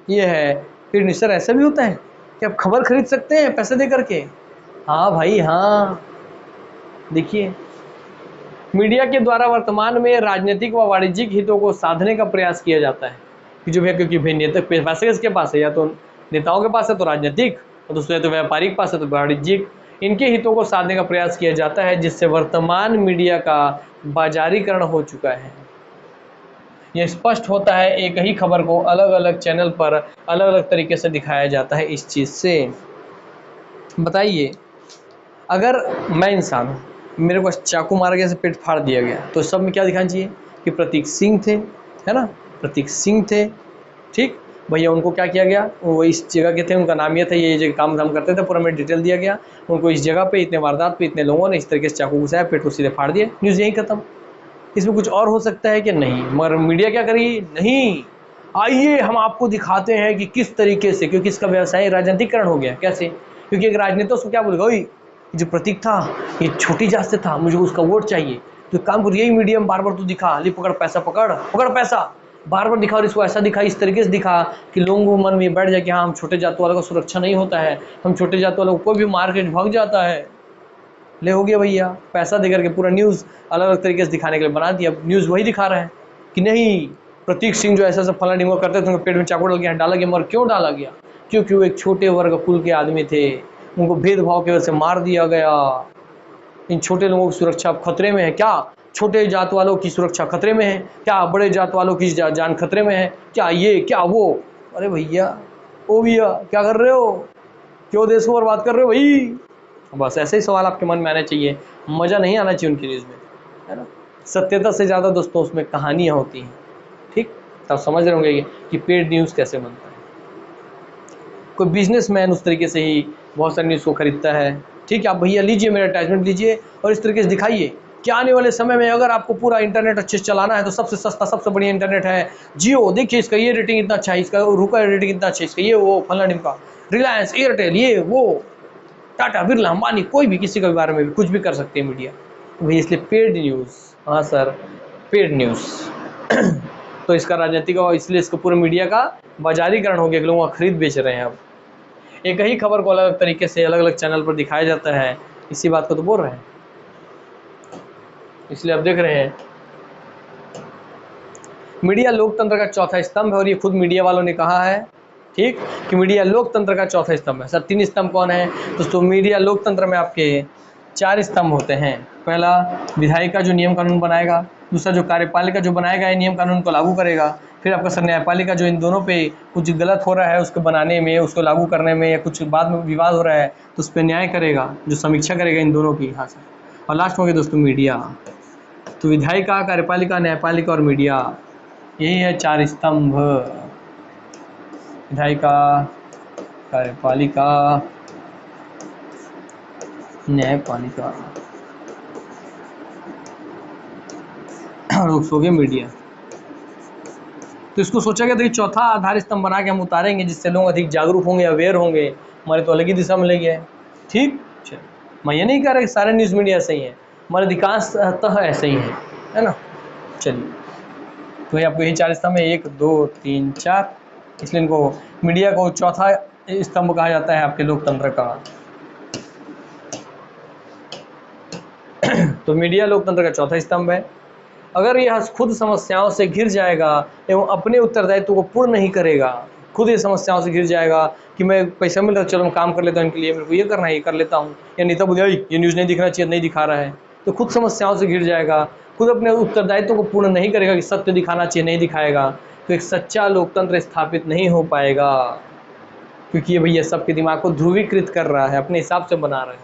ये है पेड न्यूज़। सर ऐसा भी होता है कि आप खबर खरीद सकते हैं पैसे दे करके? हाँ भाई हाँ, देखिए मीडिया के द्वारा वर्तमान में राजनीतिक व वाणिज्यिक हितों को साधने का प्रयास किया जाता है कि जो भैया, क्योंकि भाई नेता पैसे किसके पास है, या तो नेताओं के पास है तो राजनीतिक, और दूसरे तो व्यापारिक पास है तो वाणिज्यिक, इनके हितों को साधने का प्रयास किया जाता है, जिससे वर्तमान मीडिया का बाजारीकरण हो चुका है। यह स्पष्ट होता है एक ही खबर को अलग अलग चैनल पर अलग अलग तरीके से दिखाया जाता है। इस चीज़ से बताइए, अगर मैं इंसान हूँ, मेरे को चाकू मारा गया से पेट फाड़ दिया गया, तो सब में क्या दिखाना चाहिए कि प्रतीक सिंह थे, है ना, प्रतीक सिंह थे। ठीक भैया, उनको क्या किया गया, वो इस जगह के थे, उनका नाम ये था, ये जगह काम धाम करते थे, पूरा में डिटेल दिया गया, उनको इस जगह पे इतने वारदात पे इतने लोगों ने इस तरीके से चाकू घुसाया, पेट को सीधे फाड़ दिया, न्यूज़ यहीं खत्म। इसमें कुछ और हो सकता है कि नहीं, मगर मीडिया क्या करेगी, नहीं, आइए हम आपको दिखाते हैं कि किस तरीके से, क्योंकि इसका व्यवसाय राजनीतिकरण हो गया। कैसे? क्योंकि एक राजनेता उसको क्या बोलेगा, ओए जो प्रतीक था ये छोटी जात से था, मुझे उसका वोट चाहिए, तो काम कर, यही मीडियम बार बार तू दिखा, ले पकड़ पैसा, पकड़ पैसा, बार बार दिखा, और इसको ऐसा दिखा, इस तरीके से दिखा कि लोगों को मन में बैठ जाए कि हाँ, हम छोटे जात वालों का सुरक्षा नहीं होता है, हम छोटे जात वालों को भी मार के भाग जाता है। ले हो गया भैया, पैसा दे करके पूरा न्यूज़ अलग अलग तरीके से दिखाने के लिए बना दिया। न्यूज़ वही दिखा रहे हैं कि नहीं, प्रतीक सिंह जो ऐसा ऐसा फला डिंगो करते थे, उनके पेट में चाकू डाल गया, डाला गया, मगर क्यों डाला गया, क्योंकि वो एक छोटे वर्ग कुल के आदमी थे, उनको भेदभाव की वजह से मार दिया गया। इन छोटे लोगों की सुरक्षा खतरे में है क्या? छोटे जात वालों की सुरक्षा खतरे में है क्या? बड़े जात वालों की जान खतरे में है क्या? ये क्या वो? अरे भैया, ओ भैया क्या कर रहे हो, क्यों देश को बर्बाद कर रहे हो भाई? बस ऐसे ही सवाल आपके मन में आने चाहिए, मज़ा नहीं आना चाहिए उनकी न्यूज़ में, है ना। सत्यता से ज़्यादा दोस्तों उसमें कहानियाँ होती हैं। ठीक, तब समझ रहे होंगे कि पेड न्यूज़ कैसे बनता है। कोई बिजनेसमैन उस तरीके से ही बहुत सारी न्यूज़ को खरीदता है। ठीक है, आप भैया लीजिए, मेरा एडवर्टाइजमेंट लीजिए और इस तरीके से दिखाइए कि आने वाले समय में अगर आपको पूरा इंटरनेट अच्छे से चलाना है तो सबसे सस्ता सबसे बढ़िया इंटरनेट है जियो। देखिए इसका ये रेटिंग इतना अच्छा है, इसका रुका रेटिंग इतना अच्छा है, इसका ये वो फला का, रिलायंस, एयरटेल, ये वो, टाटा, बिरला, अंबानी, कोई भी किसी के बारे में भी कुछ भी कर सकते हैं मीडिया। तो भाई इसलिए पेड न्यूज़, हाँ सर पेड न्यूज़ तो इसका राजनीतिक और इसलिए इसको पूरे मीडिया का बाजारीकरण हो गया कि लोग खरीद बेच रहे हैं। अब एक ही खबर को अलग अलग तरीके से अलग अलग चैनल पर दिखाया जाता है, इसी बात को तो बोल रहे हैं। इसलिए आप देख रहे हैं मीडिया लोकतंत्र का चौथा स्तंभ है, और ये खुद मीडिया वालों ने कहा है, ठीक, कि मीडिया लोकतंत्र का चौथा स्तंभ है। सर 3 स्तंभ कौन है दोस्तों? मीडिया लोकतंत्र में आपके 4 स्तंभ होते हैं। पहला विधायिका जो नियम कानून बनाएगा, दूसरा जो कार्यपालिका जो बनाएगा ये नियम कानून को लागू करेगा, फिर आपका सर न्यायपालिका जो इन दोनों पे कुछ गलत हो रहा है उसको बनाने में, उसको लागू करने में, या कुछ बाद में विवाद हो रहा है तो उस पर न्याय करेगा, जो समीक्षा करेगा इन दोनों की। हाँ सर, और लास्ट हो गया दोस्तों मीडिया। तो विधायिका, कार्यपालिका, न्यायपालिका और मीडिया, यही है चार स्तंभ, विधायिका, कार्यपालिका, न्यायपालिका और हो गया मीडिया। तो इसको सोचा गया था कि चौथा आधार स्तंभ बना के हम उतारेंगे, जिससे लोग अधिक जागरूक होंगे, अवेयर होंगे, हमारे तो अलग ही दिशा में ले गया है। ठीक, चलिए, मैं ये नहीं कह रहा कि सारे न्यूज़ मीडिया सही है, हमारे अधिकांशतः ऐसे ही है ना। चलिए, तो ये आपको यही चार स्तंभ है, 1 2 3 4, इसलिए इनको मीडिया को चौथा स्तंभ कहा जाता है आपके लोकतंत्र का। तो मीडिया लोकतंत्र का चौथा स्तंभ है। अगर यह खुद समस्याओं से घिर जाएगा एवं अपने उत्तरदायित्व को पूर्ण नहीं करेगा, खुद ये समस्याओं से घिर जाएगा कि मैं पैसा मिल रहा है, चलो मैं काम कर लेता हूँ, इनके लिए मेरे को ये करना है, ये कर लेता हूँ, या नेता बोले ये न्यूज़ नहीं दिखना चाहिए, नहीं दिखा रहा है, तो खुद समस्याओं से घिर जाएगा, खुद अपने उत्तरदायित्व को पूर्ण नहीं करेगा कि सत्य दिखाना चाहिए, नहीं दिखाएगा, तो एक सच्चा लोकतंत्र स्थापित नहीं हो पाएगा। क्योंकि ये भैया सबके दिमाग को ध्रुवीकृत कर रहा है, अपने हिसाब से बना रहे हैं।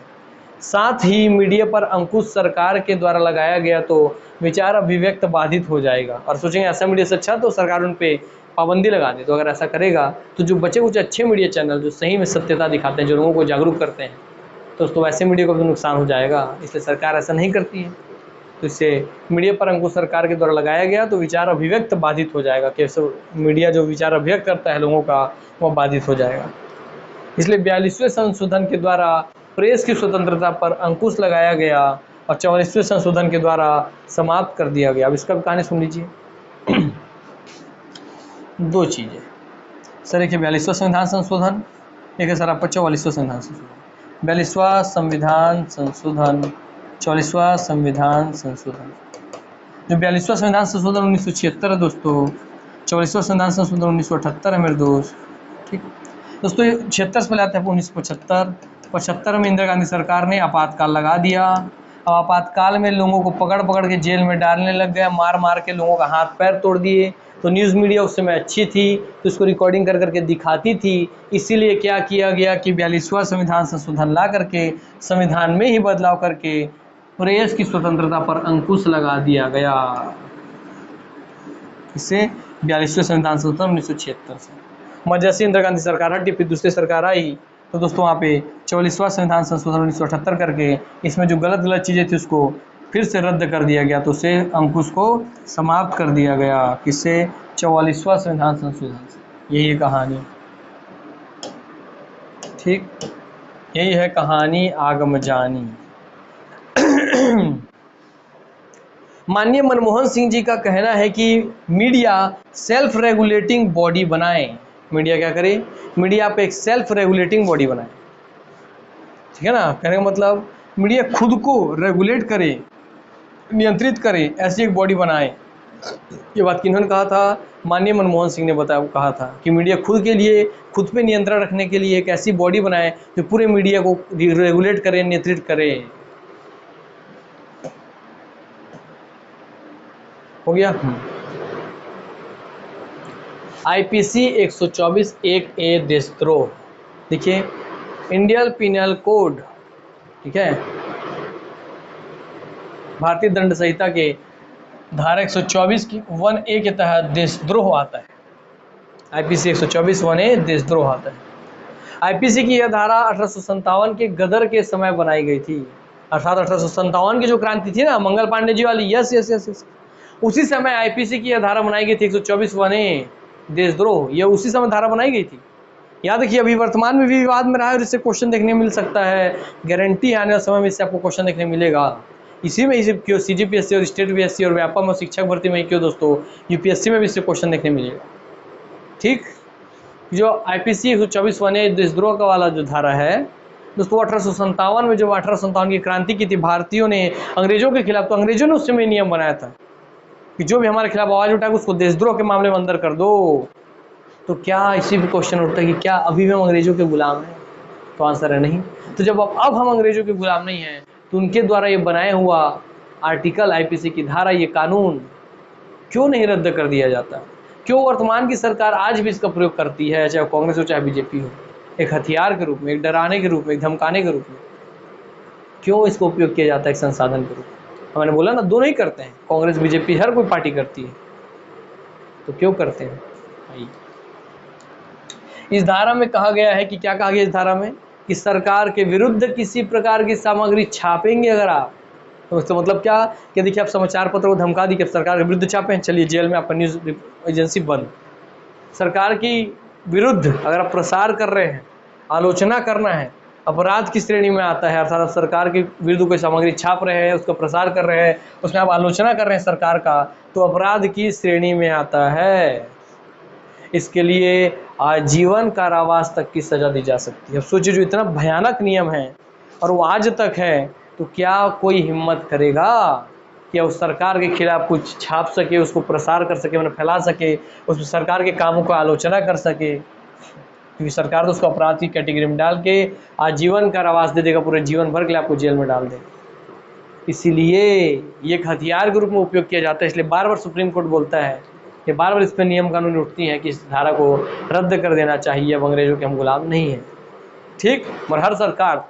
साथ ही मीडिया पर अंकुश सरकार के द्वारा लगाया गया तो विचार अभिव्यक्त बाधित हो जाएगा, और सोचेंगे ऐसा मीडिया से अच्छा तो सरकार उन पे पाबंदी लगा दे। तो अगर ऐसा करेगा तो जो बचे कुछ अच्छे मीडिया चैनल जो सही में सत्यता दिखाते हैं, जो लोगों को जागरूक करते हैं, तो उसको वैसे मीडिया को भी नुकसान हो जाएगा, इसलिए सरकार ऐसा नहीं करती है। तो इससे मीडिया पर अंकुश सरकार के द्वारा लगाया गया तो विचार अभिव्यक्त बाधित हो जाएगा, कैसे मीडिया जो विचार अभिव्यक्त करता है लोगों का, वह बाधित हो जाएगा। इसलिए 42वें संशोधन के द्वारा प्रेस की स्वतंत्रता पर अंकुश लगाया गया और 44वें संशोधन के द्वारा समाप्त कर दिया गया। अब इसका भी कहानी सुन लीजिए। दो चीज़ें सर, एक है 42वां संविधान संशोधन, एक है सर आपका 44वां संविधान संशोधन। 42वां संविधान संशोधन, 44वां संविधान संशोधन। जो 42वां संविधान संशोधन 1976 है दोस्तों, 44वां संविधान संशोधन 1978 है मेरे दोस्त। ठीक दोस्तों, 76 से पहले आते हैं 1975। 75 में इंदिरा गांधी सरकार ने आपातकाल लगा दिया। अब आपातकाल में लोगों को पकड़ पकड़ के जेल में डालने लग गया, मार मार के लोगों का हाथ पैर तोड़ दिए। तो न्यूज़ मीडिया उस समय अच्छी थी, तो इसको रिकॉर्डिंग कर करके दिखाती थी। इसीलिए क्या किया गया कि 42वां संविधान संशोधन ला करके संविधान में ही बदलाव करके प्रेस की स्वतंत्रता पर अंकुश लगा दिया गया। इससे 42वें संविधान संशोधन 1976 से जैसे इंदिरा गांधी सरकार हटी, फिर दूसरी सरकार आई, तो दोस्तों वहाँ पे 44वां संविधान संशोधन 1978 करके इसमें जो गलत गलत चीज़ें थी उसको फिर से रद्द कर दिया गया, तो उसे अंकुश को समाप्त कर दिया गया। किससे? 44वां संविधान संशोधन से। यही है कहानी। ठीक, यही है कहानी आगम जानी। माननीय मनमोहन सिंह जी का कहना है कि मीडिया सेल्फ रेगुलेटिंग बॉडी बनाए। मीडिया क्या करे? मीडिया पे एक सेल्फ रेगुलेटिंग बॉडी बनाए। ठीक है ना, कहने का मतलब मीडिया खुद को रेगुलेट करे, नियंत्रित करे, ऐसी एक बॉडी बनाए। ये बात किन्होंने कहा था? माननीय मनमोहन सिंह ने कहा था कि मीडिया खुद के लिए, खुद पे नियंत्रण रखने के लिए एक ऐसी बॉडी बनाए जो पूरे मीडिया को रेगुलेट करे, नियंत्रित करे। हो गया। आईपीसी 124 1A देशद्रोह। देखिए, इंडियन पिनल कोड, ठीक है, भारतीय दंड संहिता के धारा 124 की 1A के तहत देशद्रोह आता है। आईपीसी 124 1A देशद्रोह आता है। आईपीसी की यह धारा 1857 के गदर के समय बनाई गई थी, अर्थात 1857 की जो क्रांति थी ना, मंगल पांडे जी वाली, यस यस यस यस, उसी समय आईपीसी की यह धारा बनाई गई थी 124 1A देशद्रोह। यह उसी समय धारा बनाई गई थी। याद रखिए, अभी वर्तमान में भी विवाद में रहा है और इससे क्वेश्चन देखने मिल सकता है। गारंटी आने वाले समय में इससे आपको क्वेश्चन देखने मिलेगा। इसी में इसी क्यों सीजीपीएससी और स्टेट पीएससी और व्यापम और शिक्षक भर्ती में क्यों दोस्तों, यूपीएससी में भी इससे क्वेश्चन देखने मिलेगा। ठीक, जो आईपीसी 124 1A देशद्रोह का वाला जो धारा है दोस्तों, 1857 में, जब 1857 की क्रांति की थी भारतीयों ने अंग्रेजों के खिलाफ, तो अंग्रेजों ने उस समय नियम बनाया था कि जो भी हमारे खिलाफ आवाज उठाएगा उसको देशद्रोह के मामले में अंदर कर दो। तो क्या इसी भी क्वेश्चन उठता है कि क्या अभी भी हम अंग्रेजों के गुलाम हैं? तो आंसर है नहीं। तो जब अब हम अंग्रेजों के गुलाम नहीं हैं, तो उनके द्वारा ये बनाया हुआ आर्टिकल, आईपीसी की धारा, ये कानून क्यों नहीं रद्द कर दिया जाता? क्यों वर्तमान की सरकार आज भी इसका प्रयोग करती है, चाहे कांग्रेस हो चाहे बीजेपी हो, एक हथियार के रूप में, एक डराने के रूप में, एक धमकाने के रूप में? क्यों इसको उपयोग किया जाता है एक संसाधन के रूप में? मैंने बोला ना, दोनों ही करते हैं, कांग्रेस बीजेपी हर कोई पार्टी करती है। तो क्यों करते हैं भाई? इस धारा में कहा गया है कि क्या कहा गया इस धारा में कि सरकार के विरुद्ध किसी प्रकार की सामग्री छापेंगे अगर आप, तो इसका मतलब क्या कि देखिए आप समाचार पत्र को धमका दी कि सरकार के विरुद्ध छापें, चलिए जेल में आपका न्यूज़ एजेंसी बंद। सरकार की विरुद्ध अगर आप प्रसार कर रहे हैं, आलोचना करना है, अपराध की श्रेणी में आता है। अर्थात आप सरकार के विरुद्ध कोई सामग्री छाप रहे हैं, उसका प्रसार कर रहे हैं, उसमें आप आलोचना कर रहे हैं सरकार का, तो अपराध की श्रेणी में आता है। इसके लिए आजीवन कारावास तक की सजा दी जा सकती है। अब सोचिए जो इतना भयानक नियम है और वो आज तक है, तो क्या कोई हिम्मत करेगा कि उस सरकार के खिलाफ कुछ छाप सके, उसको प्रसार कर सके, मतलब फैला सके, उस सरकार के कामों को आलोचना कर सके? क्योंकि सरकार तो उसको अपराध की कैटेगरी में डाल के आजीवन कारावास दे देगा, पूरे जीवन भर के लिए आपको जेल में डाल देगा। इसीलिए ये एक हथियार के रूप में उपयोग किया जाता है। इसलिए बार बार सुप्रीम कोर्ट बोलता है कि बार बार इस पर नियम कानून उठती हैं कि इस धारा को रद्द कर देना चाहिए, अब अंग्रेजों के हम गुलाम नहीं हैं। ठीक, और हर सरकार,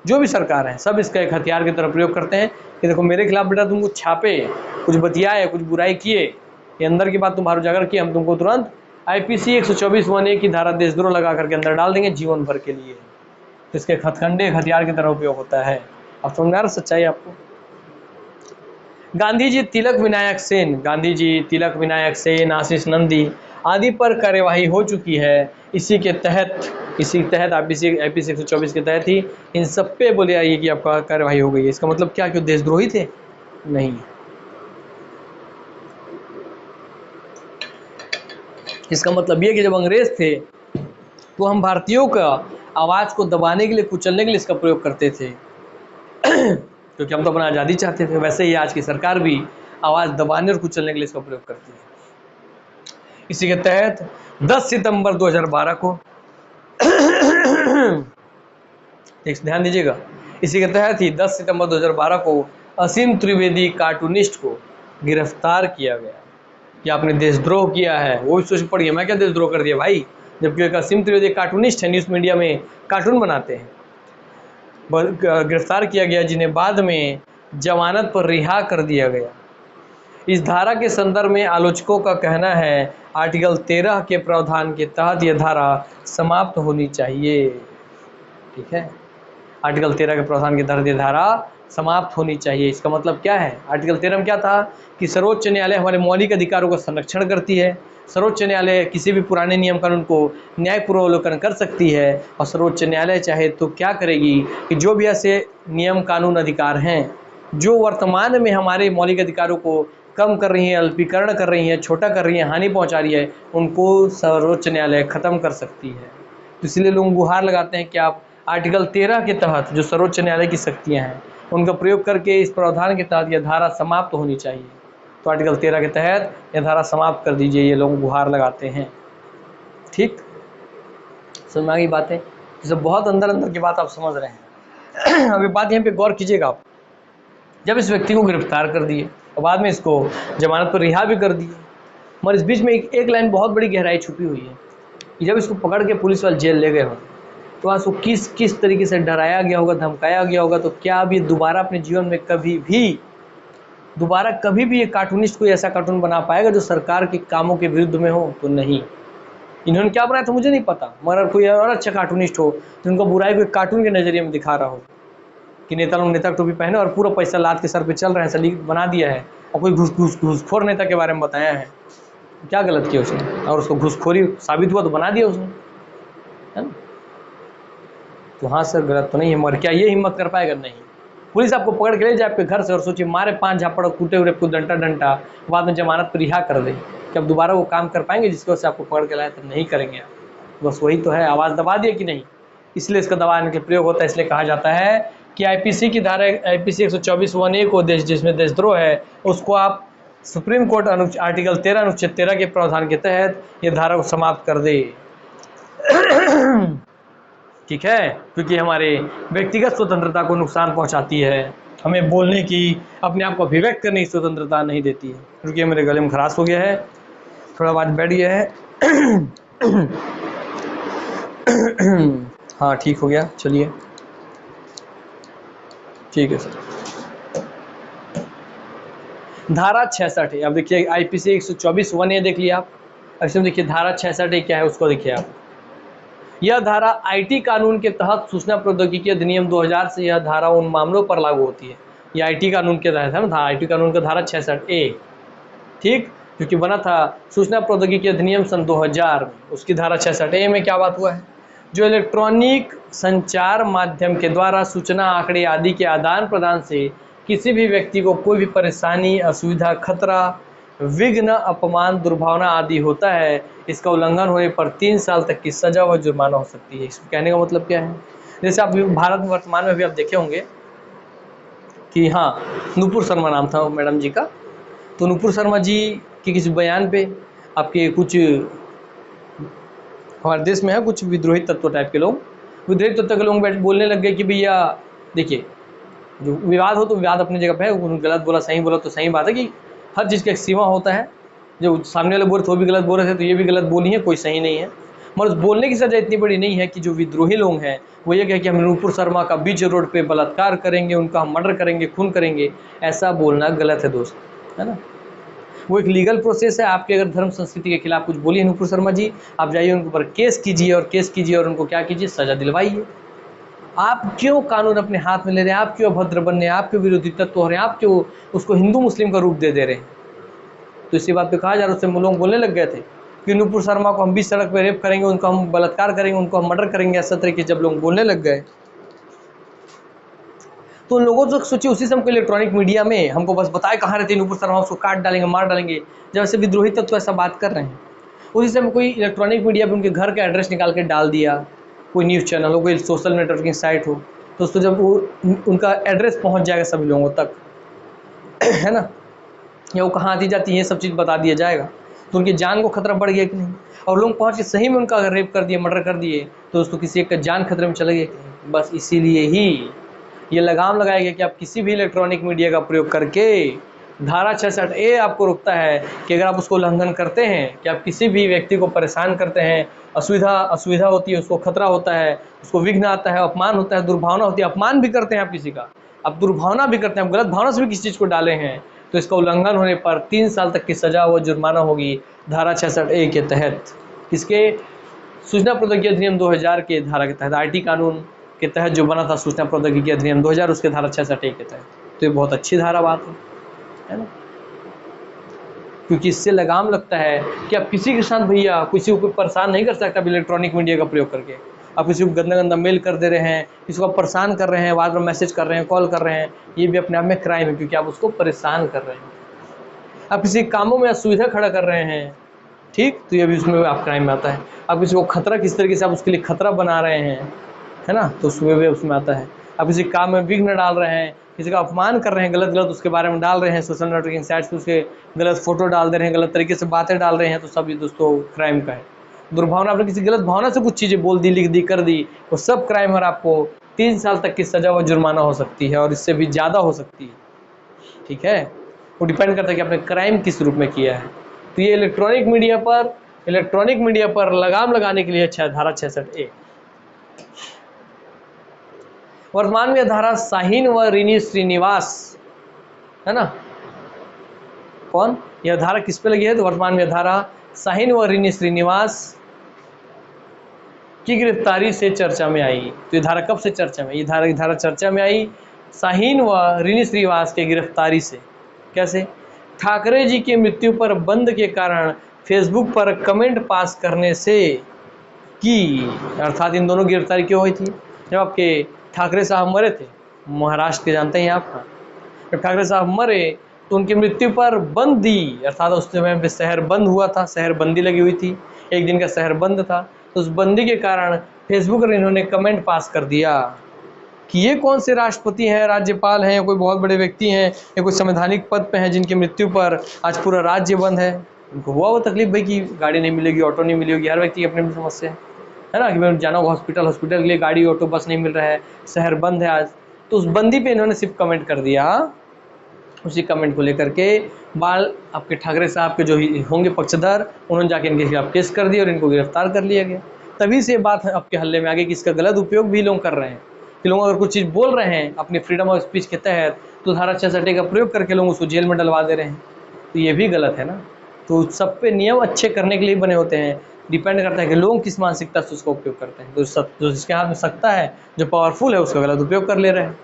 जो भी सरकार है, सब इसका एक हथियार की तरह प्रयोग करते हैं कि देखो मेरे खिलाफ बेटा तुम कुछ छापे, कुछ बतियाए, कुछ बुराई किए, ये अंदर की बात तुम बाहर उजागर किए, हम तुमको तुरंत IPC 124(1)(a) की धारा देशद्रोह लगा करके अंदर डाल देंगे जीवन भर के लिए। इसके हथकंडे हथियार की तरह उपयोग होता है। अब समझ में आ रहा सच्चाई आपको? गांधी जी, तिलक विनायक सेन, गांधी जी, तिलक विनायक सेन, आशीष नंदी आदि पर कार्यवाही हो चुकी है। इसी के तहत IPC 124 के तहत ही इन सब पे बोले आइए कि आपका कार्यवाही हो गई है। इसका मतलब क्या, क्यों देशद्रोही थे? नहीं। इसका मतलब ये कि जब अंग्रेज थे तो हम भारतीयों का आवाज़ को दबाने के लिए, कुचलने के लिए इसका प्रयोग करते थे क्योंकि हम तो अपना आज़ादी चाहते थे। वैसे ही आज की सरकार भी आवाज़ दबाने और कुचलने के लिए इसका प्रयोग करती है। इसी के तहत 10 सितंबर 2012 को एक ध्यान दीजिएगा, इसी के तहत ही 10 सितंबर 2012 को असीम त्रिवेदी कार्टूनिस्ट को गिरफ्तार किया गया कि आपने देशद्रोह किया है। वो भी सोच पड़िए, मैं क्या देशद्रोह कर दिया भाई, जबकि एक असीम त्रिवेदी कार्टूनिस्ट है, न्यूज़ मीडिया में कार्टून बनाते हैं। गिरफ्तार किया गया, जिन्हें बाद में जमानत पर रिहा कर दिया गया। इस धारा के संदर्भ में आलोचकों का कहना है आर्टिकल 13 के प्रावधान के तहत यह धारा समाप्त होनी चाहिए। ठीक है, आर्टिकल 13 के प्रावधान के तहत यह धारा समाप्त होनी चाहिए। इसका मतलब क्या है? आर्टिकल 13 में क्या था कि सर्वोच्च न्यायालय हमारे मौलिक अधिकारों का संरक्षण करती है। सर्वोच्च न्यायालय किसी भी पुराने नियम कानून को न्यायपूर्वक कर सकती है, और सर्वोच्च न्यायालय चाहे तो क्या करेगी कि जो भी ऐसे नियम कानून अधिकार हैं जो वर्तमान में हमारे मौलिक अधिकारों को कम कर रही हैं, अल्पीकरण कर रही हैं, छोटा कर रही हैं, हानि पहुंचा रही है, उनको सर्वोच्च न्यायालय खत्म कर सकती है। तो इसलिए लोग गुहार लगाते हैं कि आप आर्टिकल 13 के तहत जो सर्वोच्च न्यायालय की शक्तियाँ हैं उनका प्रयोग करके इस प्रावधान के तहत यह धारा समाप्त होनी चाहिए। तो आर्टिकल 13 के तहत यह धारा समाप्त कर दीजिए, ये लोग गुहार लगाते हैं। ठीक, समझ में आ गई बातें? जैसे बहुत अंदर अंदर की बात आप समझ रहे हैं। अभी बात यहाँ पे गौर कीजिएगा आप, जब इस व्यक्ति को गिरफ्तार कर दिए और बाद में इसको जमानत पर रिहा भी कर दिए, मगर इस बीच में एक लाइन बहुत बड़ी गहराई छुपी हुई है कि जब इसको पकड़ के पुलिस वाले जेल ले गए हो तो वहाँ उसको किस तरीके से डराया गया होगा, धमकाया गया होगा। तो क्या अब ये दोबारा अपने जीवन में कभी भी ये कार्टूनिस्ट कोई ऐसा कार्टून बना पाएगा जो सरकार के कामों के विरुद्ध में हो? तो नहीं। इन्होंने क्या बनाया था मुझे नहीं पता, मगर कोई और अच्छा कार्टूनिस्ट हो जो उनको बुराई को कार्टून के नज़रिए में दिखा रहा हो कि नेता लोग नेता टोपी पहने और पूरा पैसा लाद के सर पे चल रहे हैं, सलीक बना दिया है, और कोई घूसखोर नेता के बारे में बताया है। क्या गलत किया उसने? और उसको घूसखोरी साबित हुआ तो बना दिया उसने, है ना? तो हाँ सर, गलत तो नहीं है, मगर क्या ये हिम्मत कर पाएगा? नहीं। पुलिस आपको पकड़ के ले जाए आपके घर से और सोचिए मारे 5 झापड़, कूटे हुए को डंटा, बाद में जमानत पर रिहा कर दे, कि अब दोबारा वो काम कर पाएंगे जिसकी वजह से आपको पकड़ के लाए? तो नहीं करेंगे आप। बस वही तो है, आवाज़ दबा दिया कि नहीं, इसलिए इसका दबाने के प्रयोग होता है। इसलिए कहा जाता है कि IPC की धारा IPC 124(1)(a) को जिसमें देशद्रोह है उसको आप सुप्रीम कोर्ट आर्टिकल 13 अनुच्छेद 13 के प्रावधान के तहत ये धारा को समाप्त कर दे। ठीक है, क्योंकि हमारे व्यक्तिगत स्वतंत्रता को नुकसान पहुंचाती है, हमें बोलने की, अपने आप को अभिव्यक्त करने की स्वतंत्रता नहीं देती है। क्योंकि मेरे गले में खराश हो गया है, थोड़ा आवाज़ बैठ गया है। हाँ ठीक हो गया, चलिए ठीक है सर। धारा 66 है। अब देखिए आईपीसी 124 1A देख लिया आप। अब इसमें देखिए धारा 66 क्या है उसको देखिए आप। यह धारा आईटी कानून के तहत सूचना प्रौद्योगिकी अधिनियम 2000 से यह धारा उन मामलों पर लागू होती है। यह आईटी कानून के तहत है ना, आईटी कानून का धारा 66A, ठीक, क्योंकि बना था सूचना प्रौद्योगिकी अधिनियम सन 2000 में, उसकी धारा 66A में क्या बात हुआ है, जो इलेक्ट्रॉनिक संचार माध्यम के द्वारा सूचना, आंकड़े आदि के आदान प्रदान से किसी भी व्यक्ति को कोई भी परेशानी, असुविधा, खतरा, विघ्न, अपमान, दुर्भावना आदि होता है, इसका उल्लंघन होने पर 3 साल तक की सजा व जुर्माना हो सकती है। इसको कहने का मतलब क्या है, जैसे आप भारत में वर्तमान में भी आप देखे होंगे कि हाँ, नूपुर शर्मा नाम था मैडम जी का, तो नूपुर शर्मा जी के किसी बयान पे आपके कुछ हमारे देश में है कुछ विद्रोही तत्व टाइप के लोग, विद्रोही तत्व के लोग बोलने लग गए कि भैया देखिए, जो विवाद हो तो विवाद अपनी जगह पे है, उन्होंने गलत बोला सही बोला तो सही बात है कि हर चीज़ का एक सीमा होता है। जो सामने वाले बोल रहे थे वो भी गलत बोल रहे थे तो ये भी गलत बोली है, कोई सही नहीं है, मगर बोलने की सजा इतनी बड़ी नहीं है कि जो विद्रोही लोग हैं वो ये कहे कि हम नूपुर शर्मा का बीच रोड पे बलात्कार करेंगे, उनका हम मर्डर करेंगे, खून करेंगे। ऐसा बोलना गलत है दोस्त, है ना। वो एक लीगल प्रोसेस है। आपके अगर धर्म संस्कृति के खिलाफ कुछ बोलिए नूपुर शर्मा जी, आप जाइए उनके ऊपर केस कीजिए और उनको क्या कीजिए, सजा दिलवाइए। आप क्यों कानून अपने हाथ में ले रहे हैं, आप क्यों अभद्र बनने हैं, आप क्यों विरोधी तत्व हो रहे हैं, आप क्यों उसको हिंदू मुस्लिम का रूप दे रहे हैं। तो इसी बात पे कहा जा रहा है, उससे लोग बोलने लग गए थे कि नूपुर शर्मा को हम बीच सड़क पे रेप करेंगे, उनको हम बलात्कार करेंगे, उनको हम मर्डर करेंगे, ऐसा तरीके जब लोग बोलने लग गए तो उन लोगों को सोचिए उसी समय इलेक्ट्रॉनिक मीडिया में हमको बस बताए कहाँ रहते नूपुर शर्मा, उसको काट डालेंगे, मार डालेंगे, जब ऐसे विद्रोही तत्व ऐसा बात कर रहे हैं। उसी समय कोई इलेक्ट्रॉनिक मीडिया पे उनके घर का एड्रेस निकाल के डाल दिया, कोई न्यूज़ चैनल हो, कोई सोशल नेटवर्किंग साइट हो, तो उसको जब वो उनका एड्रेस पहुंच जाएगा सभी लोगों तक, है ना, या वो कहाँ आती जाती है, ये सब चीज़ बता दिया जाएगा, तो उनकी जान को खतरा बढ़ गया कि नहीं। और लोग पहुँच के सही में उनका रेप कर दिए, मर्डर कर दिए, तो उसको किसी एक का जान खतरे में चला गया कि नहीं। बस इसीलिए ही ये लगाम लगाया गया कि आप किसी भी इलेक्ट्रॉनिक मीडिया का प्रयोग करके धारा 66A आपको रोकता है कि अगर आप उसको उल्लंघन करते हैं, कि आप किसी भी व्यक्ति को परेशान करते हैं, असुविधा होती है, उसको खतरा होता है, उसको विघ्न आता है, अपमान होता है, दुर्भावना होती है, अपमान भी करते हैं आप किसी का, आप दुर्भावना भी करते हैं, आप गलत भावना से भी किसी चीज़ को डाले हैं, तो इसका उल्लंघन होने पर 3 साल तक की सजा व जुर्माना होगी धारा 66A के तहत। इसके सूचना प्रौद्योगिकी अधिनियम 2000 के धारा के तहत, आईटी कानून के तहत जो बना था सूचना प्रौद्योगिकी अधिनियम 2000, उसके धारा 66A के तहत। तो ये बहुत अच्छी धारा बात है ना, क्योंकि इससे लगाम लगता है कि आप किसी के साथ भैया किसी को परेशान नहीं कर सकता इलेक्ट्रॉनिक मीडिया का प्रयोग करके। आप किसी को गंदा मेल कर दे रहे हैं, किसी को आप परेशान कर रहे हैं, बार बार मैसेज कर रहे हैं, कॉल कर रहे हैं, ये भी अपने आप में क्राइम है, क्योंकि आप उसको परेशान कर रहे हैं। आप किसी कामों में असुविधा खड़ा कर रहे हैं, ठीक, तो ये भी उसमें आप क्राइम में आता है। आप किसी को खतरा किस तरीके से आप उसके लिए खतरा बना रहे हैं, है ना, तो उसमें भी उसमें आता है। आप किसी काम में विघ्न डाल रहे हैं, किसी का अपमान कर रहे हैं, गलत उसके बारे में डाल रहे हैं, सोशल नेटवर्किंग साइट्स पे उसके गलत फोटो डाल दे रहे हैं, गलत तरीके से बातें डाल रहे हैं, तो सब ये दोस्तों क्राइम का है। दुर्भावना, आपने किसी गलत भावना से कुछ चीज़ें बोल दी, लिख दी, कर दी, वो सब क्राइम है और आपको 3 साल तक की सजा व जुर्माना हो सकती है और इससे भी ज़्यादा हो सकती है। ठीक है, वो डिपेंड करता है कि आपने क्राइम किस रूप में किया है। तो ये इलेक्ट्रॉनिक मीडिया पर लगाम लगाने के लिए अच्छा है धारा 66A। वर्तमान में धारा शाहीन व रीनी श्रीनिवास, है ना, कौन, यह धारा किस पे लगी है, तो वर्तमान में धारा शाहीन व रीनी श्रीनिवास की गिरफ्तारी से चर्चा में आई। तो ये धारा कब से चर्चा में, ये धारा चर्चा में आई शाहीन व रीनी श्रीनिवास के गिरफ्तारी से। कैसे, ठाकरे जी की मृत्यु पर बंद के कारण फेसबुक पर कमेंट पास करने से की, अर्थात इन दोनों की गिरफ्तारी क्यों हुई थी, जब आपके ठाकरे साहब मरे थे, महाराष्ट्र के जानते हैं आप, जब ठाकरे साहब मरे तो उनकी मृत्यु पर बंदी, अर्थात उस समय पे शहर बंद हुआ था, शहर बंदी लगी हुई थी, एक दिन का शहर बंद था, तो उस बंदी के कारण फेसबुक पर इन्होंने कमेंट पास कर दिया कि ये कौन से राष्ट्रपति हैं, राज्यपाल हैं, या कोई बहुत बड़े व्यक्ति हैं, या कोई संवैधानिक पद पे हैं जिनकी मृत्यु पर आज पूरा राज्य बंद है। उनको हुआ वो तकलीफ भाई कि गाड़ी नहीं मिलेगी, ऑटो नहीं मिलेगी, हर व्यक्ति की अपनी समस्या है ना, कि मैं जाना होगा हॉस्पिटल के लिए गाड़ी ऑटो बस नहीं मिल रहा है, शहर बंद है आज, तो उस बंदी पे इन्होंने सिर्फ कमेंट कर दिया। उसी कमेंट को लेकर के आपके ठाकरे साहब के जो होंगे पक्षधर, उन्होंने जाके इनके खिलाफ केस कर दिया और इनको गिरफ्तार कर लिया गया। तभी से ये बात आपके हल्ले में आ गई कि इसका गलत उपयोग भी लोग कर रहे हैं, कि लोग अगर कुछ चीज़ बोल रहे हैं अपनी फ्रीडम ऑफ स्पीच के तहत, तो धारा 66 का प्रयोग करके लोग उसको जेल में डलवा दे रहे हैं, तो ये भी गलत है ना। तो सब पे नियम अच्छे करने के लिए बने होते हैं, डिपेंड करता है कि लोग किस मानसिकता से उसका उपयोग करते हैं। तो जो जिसके हाथ में सत्ता है, जो पावरफुल है, उसका गलत उपयोग कर ले रहे हैं।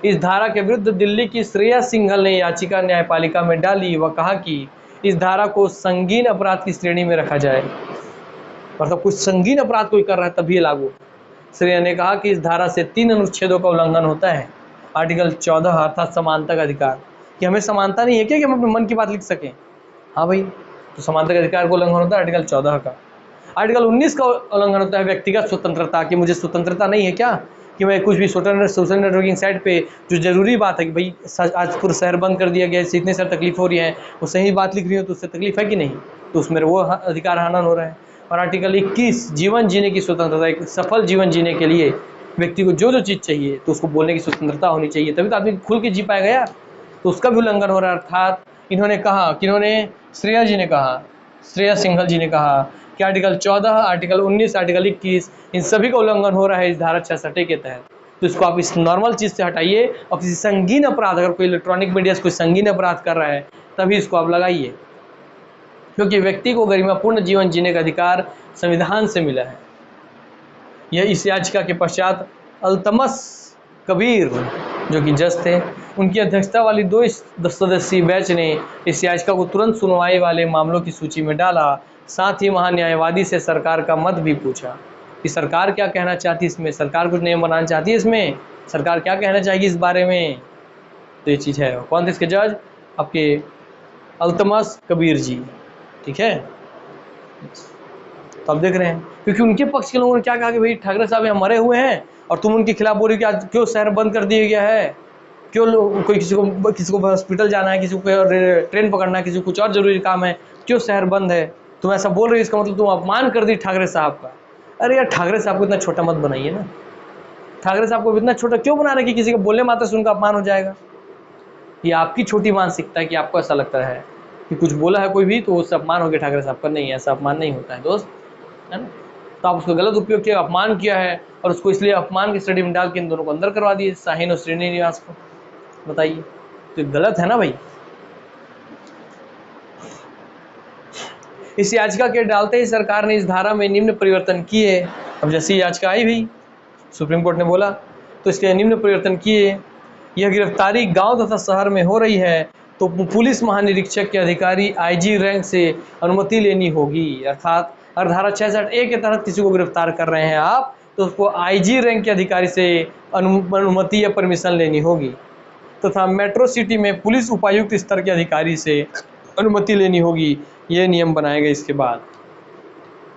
इस धारा के विरुद्ध दिल्ली की श्रेया सिंघल ने याचिका न्यायपालिका में डाली। वह कहा कि इस धारा को संगीन अपराध की श्रेणी में रखा जाए, मतलब कुछ संगीन अपराध कोई कर रहा है तभी लागू। श्रेया ने कहा कि इस धारा से 3 अनुच्छेदों का उल्लंघन होता है। आर्टिकल 14 अर्थात समानता का अधिकार, कि हमें समानता नहीं है क्या कि हम अपने मन की बात लिख सकें? हाँ भाई, तो समानता का अधिकार का उल्लंघन होता है आर्टिकल 14 का। आर्टिकल 19 का उल्लंघन होता है व्यक्तिगत स्वतंत्रता, कि मुझे स्वतंत्रता नहीं है क्या कि मैं कुछ भी सोशल नेटवर्किंग साइट पे जो जरूरी बात है कि भाई आज पूरा शहर बंद कर दिया गया है, इससे इतने सारी तकलीफ हो रही है, वो सही बात लिख रही हो तो उससे तकलीफ है कि नहीं, तो उसमें वो अधिकार हनन हो रहा है। और आर्टिकल 21 जीवन जीने की स्वतंत्रता, एक सफल जीवन जीने के लिए व्यक्ति को जो चीज़ चाहिए तो उसको बोलने की स्वतंत्रता होनी चाहिए, तभी तो आदमी खुल के जी पाएगा यार, तो उसका भी उल्लंघन हो रहा है। अर्थात इन्होंने कहा, किन्होंने, श्रेया जी ने कहा, श्रेया सिंघल जी ने कहा कि आर्टिकल 14, आर्टिकल 19, आर्टिकल 21 इन सभी का उल्लंघन हो रहा है इस धारा 66 के तहत। तो इसको आप इस नॉर्मल चीज़ से हटाइए और किसी संगीन अपराध, अगर कोई इलेक्ट्रॉनिक मीडिया से कोई संगीन अपराध कर रहा है तभी इसको आप लगाइए, क्योंकि व्यक्ति को गरिमापूर्ण जीवन जीने का अधिकार संविधान से मिला है। यह इस याचिका के पश्चात अल्तमस कबीर जो कि जज थे, उनकी अध्यक्षता वाली 2 सदस्यीय बेंच ने इस याचिका को तुरंत सुनवाई वाले मामलों की सूची में डाला। साथ ही महान्यायवादी से सरकार का मत भी पूछा कि सरकार क्या कहना चाहती है इसमें, सरकार कुछ नियम बनाना चाहती है इसमें, सरकार क्या कहना चाहेगी इस बारे में। तो ये चीज़ है। कौन थे इसके जज? आपके अल्तमस कबीर जी, ठीक है। तो आप देख रहे हैं, क्योंकि उनके पक्ष के लोगों ने क्या कहा कि भाई ठाकरे साहब यहाँ मरे हुए हैं और तुम उनके खिलाफ बोल रही हो कि आज क्यों शहर बंद कर दिया गया है, क्यों कोई किसी को हॉस्पिटल जाना है, किसी को ट्रेन पकड़ना है, किसी को कुछ और जरूरी काम है, क्यों शहर बंद है, तुम ऐसा बोल रही हो, इसका मतलब तुम अपमान कर दी ठाकरे साहब का। अरे यार, ठाकरे साहब को इतना छोटा मत बनाइए ना, ठाकरे साहब को इतना छोटा क्यों बना रहे कि किसी को बोलने मात्र से उनका अपमान हो जाएगा। ये आपकी छोटी मानसिकता है कि आपको ऐसा लगता है कि कुछ बोला है कोई भी तो उससे अपमान हो गया ठाकरे साहब का। नहीं, ऐसा अपमान नहीं होता है दोस्त, है ना। तो आप उसका गलत उपयोग किया, अपमान किया है और उसको इसलिए अपमान की स्टडी में डाल के इन दोनों को अंदर करवा दिए, शाहीन और श्रीनिवास को। बताइए, तो गलत है ना भाई। इस याचिका के डालते ही सरकार ने इस धारा में निम्न परिवर्तन किए। अब जैसे याचिका आई भी, सुप्रीम कोर्ट ने बोला तो इसके निम्न परिवर्तन किए। यह गिरफ्तारी गांव तथा शहर में हो रही है तो पुलिस महानिरीक्षक के अधिकारी आईजी रैंक से अनुमति लेनी होगी। अर्थात अगर धारा 66A के तहत किसी को गिरफ्तार कर रहे हैं आप तो उसको आईजी रैंक के अधिकारी से अनुमति या परमिशन लेनी होगी, तथा मेट्रो सिटी में पुलिस उपायुक्त स्तर के अधिकारी से अनुमति लेनी होगी। ये नियम बनाए गए इसके बाद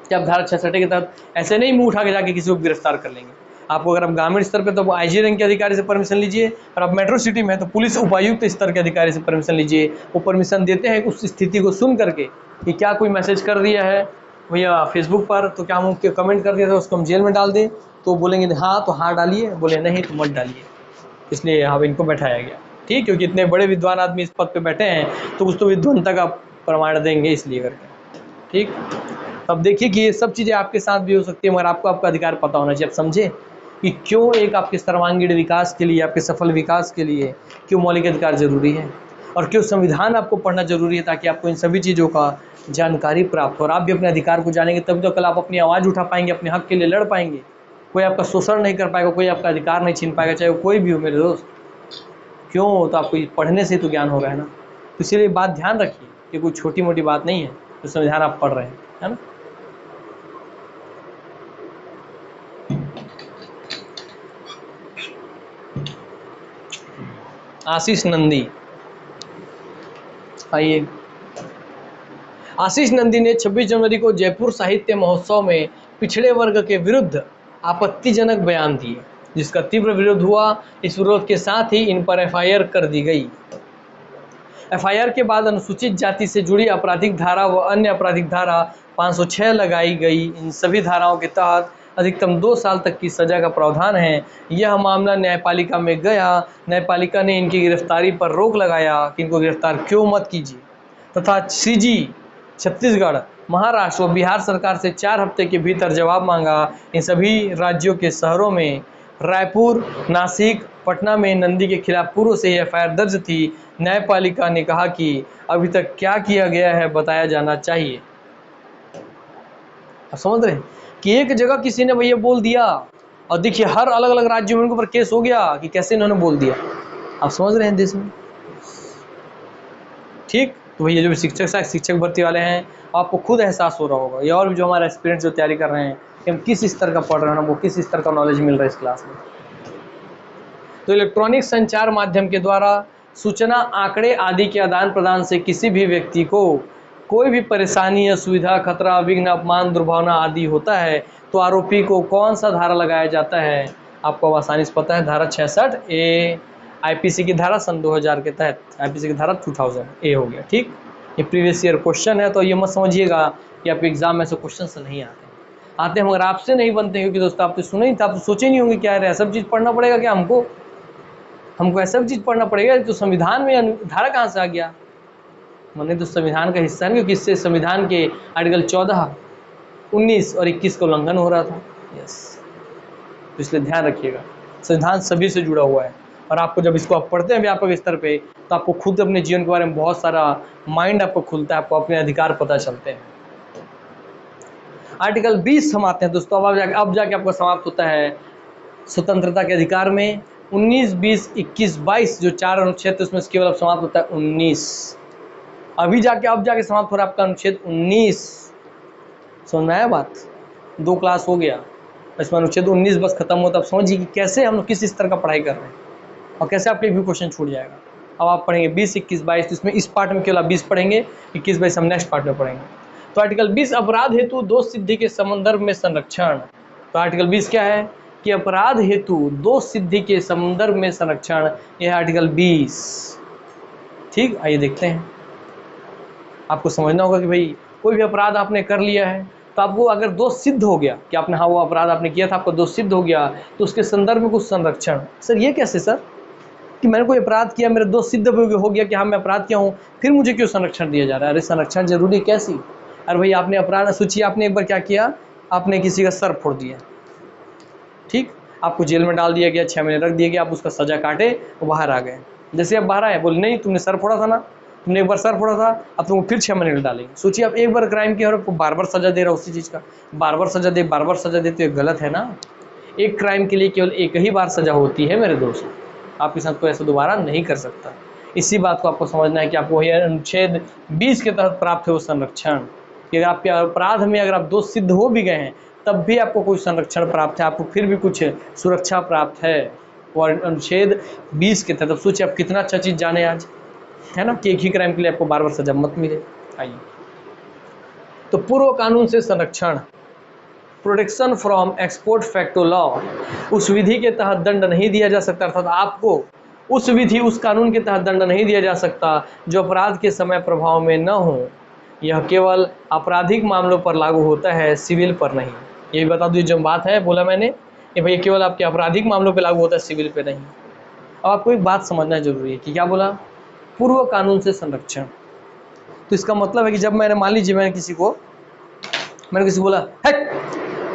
कि आप धारा 66 के तहत ऐसे नहीं मुंह उठा के जाके किसी को गिरफ्तार कर लेंगे। आपको अगर आप ग्रामीण स्तर पे तो आईजी रैंक के अधिकारी से परमिशन लीजिए, और आप मेट्रो सिटी में तो पुलिस उपायुक्त स्तर के अधिकारी से परमिशन लीजिए। वो परमिशन देते हैं उस स्थिति को सुन करके कि क्या कोई मैसेज कर दिया है भैया फेसबुक पर, तो क्या हम उसके कमेंट कर दिया था उसको हम जेल में डाल दें, तो बोलेंगे हाँ तो हाँ डालिए, बोले नहीं तो मत डालिए। इसलिए यहाँ इनको बैठाया गया, ठीक, क्योंकि इतने बड़े विद्वान आदमी इस पद पे बैठे हैं तो कुछ तो विद्वानता का प्रमाण देंगे, इसलिए करके, ठीक। अब देखिए कि ये सब चीज़ें आपके साथ भी हो सकती है, मगर आपको आपका अधिकार पता होना चाहिए। आप समझे कि क्यों एक आपके सर्वांगीण विकास के लिए, आपके सफल विकास के लिए क्यों मौलिक अधिकार जरूरी है, और क्यों संविधान आपको पढ़ना जरूरी है, ताकि आपको इन सभी चीज़ों का जानकारी प्राप्त हो और आप भी अपने अधिकार को जानेंगे तभी तो कल आप अपनी आवाज़ उठा पाएंगे, अपने हक के लिए लड़ पाएंगे। कोई आपका शोषण नहीं कर पाएगा, कोई आपका अधिकार नहीं छीन पाएगा, चाहे वो कोई भी हो मेरे दोस्त। क्यों? तो आपको पढ़ने से तो ज्ञान होगा, है ना। तो इसीलिए बात ध्यान रखिए कि कोई छोटी मोटी बात नहीं है तो संविधान आप पढ़ रहे हैं, है ना। आशीष नंदी, आइए। आशीष नंदी ने 26 जनवरी को जयपुर साहित्य महोत्सव में पिछड़े वर्ग के विरुद्ध आपत्तिजनक बयान दिए, जिसका तीव्र विरोध हुआ। इस विरोध के साथ ही इन पर एफआईआर कर दी गई। एफआईआर के बाद अनुसूचित जाति से जुड़ी आपराधिक धारा व अन्य आपराधिक धारा 506 लगाई गई। इन सभी धाराओं के तहत अधिकतम 2 साल तक की सजा का प्रावधान है। यह मामला न्यायपालिका में गया। न्यायपालिका ने इनकी गिरफ्तारी पर रोक लगाया कि इनको गिरफ्तार क्यों मत कीजिए, तथा सीजी छत्तीसगढ़, महाराष्ट्र व बिहार सरकार से 4 हफ्ते के भीतर जवाब मांगा। इन सभी राज्यों के शहरों में रायपुर, नासिक, पटना में नंदी के खिलाफ पूर्व से एफआईआर दर्ज थी। न्यायपालिका ने कहा कि अभी तक क्या किया गया है बताया जाना चाहिए। आप समझ रहे हैं कि एक जगह किसी ने भैया बोल दिया और देखिए हर अलग अलग राज्यों में उनके ऊपर केस हो गया कि कैसे इन्होंने बोल दिया। आप समझ रहे हैं देश में, ठीक। तो भैया जो भी शिक्षक भर्ती वाले हैं, आपको खुद एहसास हो रहा होगा, या और भी जो हमारा एक्सपीरियंस जो तैयारी कर रहे हैं कि हम किस स्तर का पढ़ रहे हैं, हमको किस स्तर का नॉलेज मिल रहा है इस क्लास में। तो इलेक्ट्रॉनिक संचार माध्यम के द्वारा सूचना, आंकड़े आदि के आदान प्रदान से किसी भी व्यक्ति को कोई भी परेशानी, असुविधा, खतरा, विघ्न, अपमान, दुर्भावना आदि होता है तो आरोपी को कौन सा धारा लगाया जाता है? आपको आसानी से पता है, धारा 66A आईपीसी की धारा सन 2000 के तहत, आईपीसी की धारा 2000 ए हो गया, ठीक। ये प्रीवियस ईयर क्वेश्चन है, तो ये मत समझिएगा कि आपके एग्जाम में से क्वेश्चन से नहीं आते हैं, मगर आपसे नहीं बनते, क्योंकि दोस्तों आप तो सुने ही था, आप तो सोचे नहीं होंगे क्या है सब चीज़ पढ़ना पड़ेगा क्या हमको ऐसा चीज़ पढ़ना पड़ेगा। तो संविधान में धारा कहाँ से आ गया? मैंने तो संविधान का हिस्सा नहीं, क्योंकि इससे संविधान के आर्टिकल 14, 19 और 21 का उल्लंघन हो रहा था। यस, तो इसलिए ध्यान रखिएगा, संविधान सभी से जुड़ा हुआ है, और आपको जब इसको आप पढ़ते हैं व्यापक स्तर पे, तो आपको खुद अपने जीवन के बारे में बहुत सारा माइंड आपको खुलता है, आपको अपने अधिकार पता चलते हैं। आर्टिकल 20 हम आते हैं दोस्तों, अब जाके आपको समाप्त होता है स्वतंत्रता के अधिकार में 19, 20, 21, 22 जो 4 अनुच्छेद उसमें केवल अब समाप्त होता है 19। अब जाके समाप्त हो रहा है आपका अनुच्छेद 19। समझ में आया बात? 2 क्लास हो गया, इसमें अनुच्छेद 19 बस खत्म होता। अब समझिए कि कैसे हम लोग किस स्तर का पढ़ाई कर रहे हैं और कैसे आपके भी क्वेश्चन छूट जाएगा। अब आप पढ़ेंगे 20, 21, 22, तो इसमें इस पार्ट में केवल आप 20 पढ़ेंगे, 21, 22 हम नेक्स्ट पार्ट में पढ़ेंगे। तो आर्टिकल 20 अपराध हेतु दोष सिद्धि के संदर्भ में संरक्षण। तो आर्टिकल 20 क्या है कि अपराध हेतु दोष सिद्धि के संदर्भ में संरक्षण, यह है आर्टिकल 20, ठीक। आइए देखते हैं, आपको समझना होगा कि भाई कोई भी अपराध आपने कर लिया है, तो आपको अगर दोष सिद्ध हो गया कि आपने वो अपराध आपने किया था, आपको दोष सिद्ध हो गया, तो उसके संदर्भ में कुछ संरक्षण। सर ये कैसे सर, कि मैंने कोई अपराध किया, मेरा दोष सिद्ध हो गया कि हाँ मैं अपराध किया हूँ, फिर मुझे क्यों संरक्षण दिया जा रहा है? अरे संरक्षण जरूरी कैसी? अरे भाई आपने अपराध, सोचिए आपने एक बार क्या किया, आपने किसी का सर फोड़ दिया, ठीक, आपको जेल में डाल दिया गया, 6 महीने रख दिया गया, आप उसका सजा काटे, वो बाहर आ गए। जैसे आप बाहर आए, बोले नहीं तुमने सर फोड़ा था ना, तुमने एक बार सर फोड़ा था, अब तुमको फिर 6 महीने डालेंगे। सोचिए आप एक बार क्राइम किया और आपको बार बार सजा दे रहा उसी चीज़ का, बार बार सजा दे, तो ये गलत है ना। एक क्राइम के लिए केवल एक ही बार सजा होती है मेरे दोस्त, आपके साथ कोई ऐसा दोबारा नहीं कर सकता। इसी बात को आपको समझना है कि आपको यह अनुच्छेद 20 के तहत प्राप्त है वो संरक्षण, कि अगर आपके अपराध में अगर आप दोष सिद्ध हो भी गए हैं तब भी आपको कोई संरक्षण प्राप्त है, आपको फिर भी कुछ सुरक्षा प्राप्त है, वो अनुच्छेद 20 के तहत। अब सोचिए आप कितना अच्छा चीज़ जाने आज, है ना, कि एक ही क्राइम के लिए आपको बार बार सजा मत मिले। आइए, तो पूर्व कानून से संरक्षण, protection from export facto law, उस विधि के तहत दंड नहीं दिया जा सकता, अर्थात आपको उस कानून के तहत दंड नहीं दिया जा सकता जो अपराध के समय प्रभाव में न हो। यह केवल आपराधिक मामलों पर लागू होता है, सिविल पर नहीं। ये भी बता दूँ, जो बात है बोला मैंने, ये भैया केवल आपके आपराधिक मामलों पर लागू होता है, सिविल पे नहीं। अब आपको एक बात समझना जरूरी है कि क्या बोला, पूर्व कानून से संरक्षण। तो इसका मतलब है कि जब मैंने, मान लीजिए मैंने किसी को बोला हट,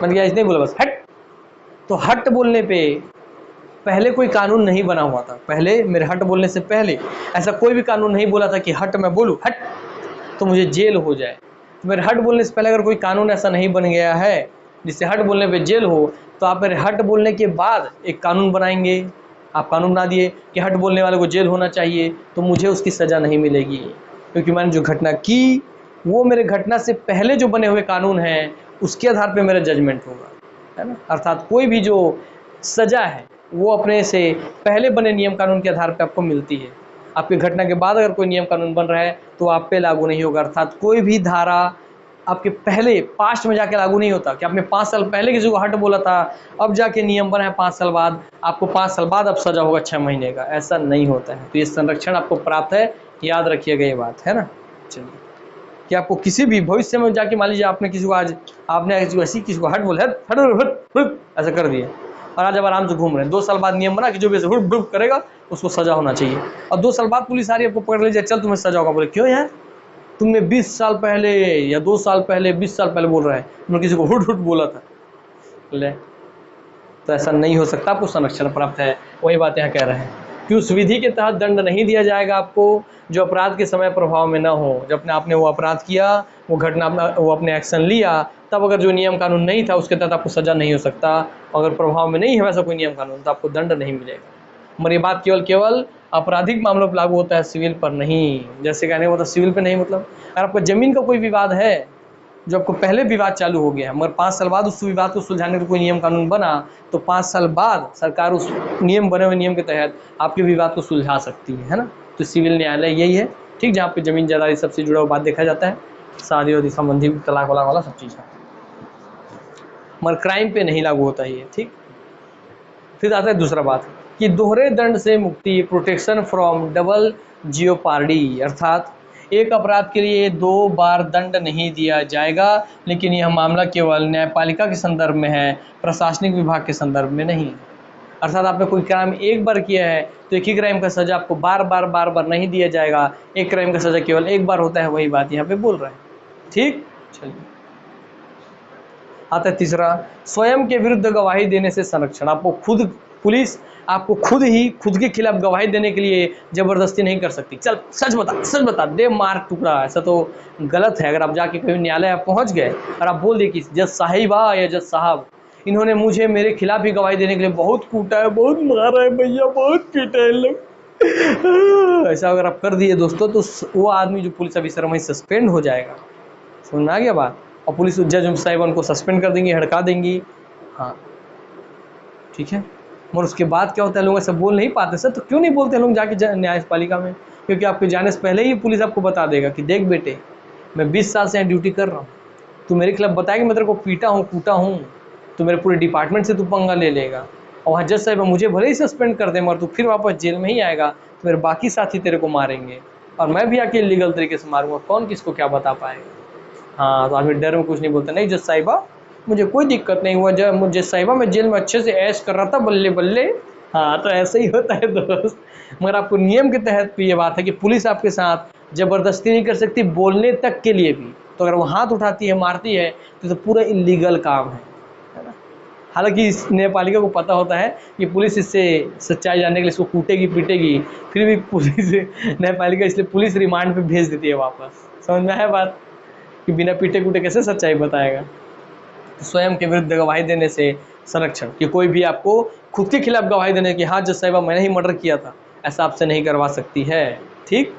मैंने क्या नहीं बोला बस हट, तो हट बोलने पे पहले कोई कानून नहीं बना हुआ था, पहले मेरे हट बोलने से पहले ऐसा कोई भी कानून नहीं बोला था कि हट मैं बोलूँ हट तो मुझे जेल हो जाए। तो मेरे हट बोलने से पहले अगर कोई कानून ऐसा नहीं बन गया है जिससे हट बोलने पे जेल हो, तो आप मेरे हट बोलने के बाद एक कानून बनाएंगे, आप कानून बना दिए कि हट बोलने वाले को जेल होना चाहिए, तो मुझे उसकी सज़ा नहीं मिलेगी, क्योंकि मैंने जो घटना की वो मेरे घटना से पहले जो बने हुए कानून हैं उसके आधार पे मेरा जजमेंट होगा, है ना। अर्थात कोई भी जो सज़ा है वो अपने से पहले बने नियम कानून के आधार पे आपको मिलती है। आपकी घटना के बाद अगर कोई नियम कानून बन रहा है तो आप पे लागू नहीं होगा। अर्थात कोई भी धारा आपके पहले पास्ट में जाके लागू नहीं होता कि आपने 5 साल पहले किसी को हट बोला था, अब जाके नियम बना है 5 साल बाद, आपको 5 साल बाद अब सजा होगा 6 महीने का, ऐसा नहीं होता है। तो ये संरक्षण आपको प्राप्त है, याद रखिएगा ये बात, है ना। चलिए, कि आपको किसी भी भविष्य में जाके मान लीजिए आपने किसी को आज आपने ऐसी किसी को हट बोले हट ऐसा कर दिया और आज अब आराम से घूम रहे हैं, 2 साल बाद नियम बना कि जो भी ऐसे हुट करेगा उसको सजा होना चाहिए, और 2 साल बाद पुलिस आ रही है आपको पकड़ लीजिए, चल तुम्हें सजा होगा। बोले क्यों यार, तुमने 20 साल पहले या 2 साल पहले 20 साल पहले बोल रहा है, तुमने किसी को हुट बोला था। ले, तो ऐसा नहीं हो सकता, आपको संरक्षण प्राप्त है। वही बात यहाँ कह रहे हैं कि उस विधि के तहत दंड नहीं दिया जाएगा आपको जो अपराध के समय प्रभाव में न हो। जब आपने वो अपराध किया, वो घटना, वो अपने एक्शन लिया, तब अगर जो नियम कानून नहीं था उसके तहत आपको सजा नहीं हो सकता। अगर प्रभाव में नहीं है वैसा कोई नियम कानून तो आपको दंड नहीं मिलेगा। मगर ये बात केवल आपराधिक मामलों पर लागू होता है, सिविल पर नहीं। जैसे कहने का मतलब सिविल पर नहीं, मतलब अगर आपको जमीन का कोई विवाद है जो आपको पहले विवाद चालू हो गया, मगर 5 साल बाद उस विवाद को सुलझाने का कोई नियम कानून बना, तो 5 साल बाद सरकार उस बने हुए नियम के तहत आपके विवाद को सुलझा सकती है ना। तो सिविल न्यायालय यही है, ठीक, जहाँ पे जमीन जायदाद सबसे जुड़ा हुआ बात देखा जाता है, शादी वादी संबंधी तलाक वलाक वाला सब चीज़ है, मगर क्राइम पे नहीं लागू होता है ये, ठीक। फिर आता है दूसरा बात कि दोहरे दंड से मुक्ति, प्रोटेक्शन फ्रॉम डबल जियोपार्डी, अर्थात एक अपराध के लिए 2 बार दंड नहीं दिया जाएगा, लेकिन यह मामला केवल न्यायपालिका के संदर्भ में है, प्रशासनिक विभाग के संदर्भ में नहीं। अर्थात आपने कोई क्राइम एक बार किया है तो एक ही क्राइम का सजा आपको बार बार नहीं दिया जाएगा, एक क्राइम का सजा केवल एक बार होता है, वही बात यहाँ पे बोल रहे हैं, ठीक। चलिए आता है तीसरा, स्वयं के विरुद्ध गवाही देने से संरक्षण। आपको खुद पुलिस आपको खुद के खिलाफ गवाही देने के लिए जबरदस्ती नहीं कर सकती। चल सच बता दे, मार टुकड़ा, ऐसा तो गलत है। अगर आप जाके कहीं न्यायालय आप पहुंच गए और आप बोल दिए कि जज साहिबा या जज साहब, इन्होंने मुझे मेरे खिलाफ ही गवाही देने के लिए बहुत कूटा है, बहुत मारा है भैया, बहुत पीटा है लोग, ऐसा अगर आप कर दिए दोस्तों, तो वो आदमी जो पुलिस ऑफिसर वहीं सस्पेंड हो जाएगा। समझ में आ गया बात। और पुलिस जज साहिब उनको सस्पेंड कर देंगी, हड़का देंगी, हाँ ठीक है। मगर उसके बाद क्या होता है, लोग ऐसा बोल नहीं पाते सर। तो क्यों नहीं बोलते लोग जाके न्यायपालिका में? क्योंकि आपके जाने से पहले ही पुलिस आपको बता देगा कि देख बेटे, मैं 20 साल से यहाँ ड्यूटी कर रहा हूँ, तू मेरे खिलाफ बताएगी मैं तेरे को पीटा हूँ, कूटा हूँ, तो मेरे पूरे डिपार्टमेंट से तू पंगा ले लेगा। और वहाँ जज साहब मुझे भले ही सस्पेंड कर दे, मगर तू फिर वापस जेल में ही आएगा, तो मेरे बाकी साथी तेरे को मारेंगे और मैं भी आके लीगल तरीके से मारूंगा, कौन किसको क्या बता पाएगा। हाँ, तो आदमी डर में कुछ नहीं बोलता, नहीं जज साहिबा मुझे कोई दिक्कत नहीं हुआ, जब मुझे साहिबा मैं जेल में अच्छे से ऐश कर रहा था, बल्ले बल्ले। हाँ, तो ऐसे ही होता है दोस्त। मगर आपको नियम के तहत भी ये बात है कि पुलिस आपके साथ ज़बरदस्ती नहीं कर सकती, बोलने तक के लिए भी। तो अगर वो हाथ उठाती है, मारती है, तो पूरा इलीगल काम है ना। हालांकि इस न्यायपालिका को पता होता है कि पुलिस इससे सच्चाई जानने के लिए इसको कूटेगी पीटेगी, फिर भी पुलिस न्यायपालिका इसलिए पुलिस रिमांड पे भेज देती है वापस। समझ में आया बात कि बिना पीटे कूटे कैसे सच्चाई बताएगा। स्वयं के विरुद्ध गवाही देने से संरक्षण, कि कोई भी आपको खुद के खिलाफ गवाही देने की, हाँ जज साहिबा मैंने ही मर्डर किया था, ऐसा आपसे नहीं करवा सकती है, ठीक।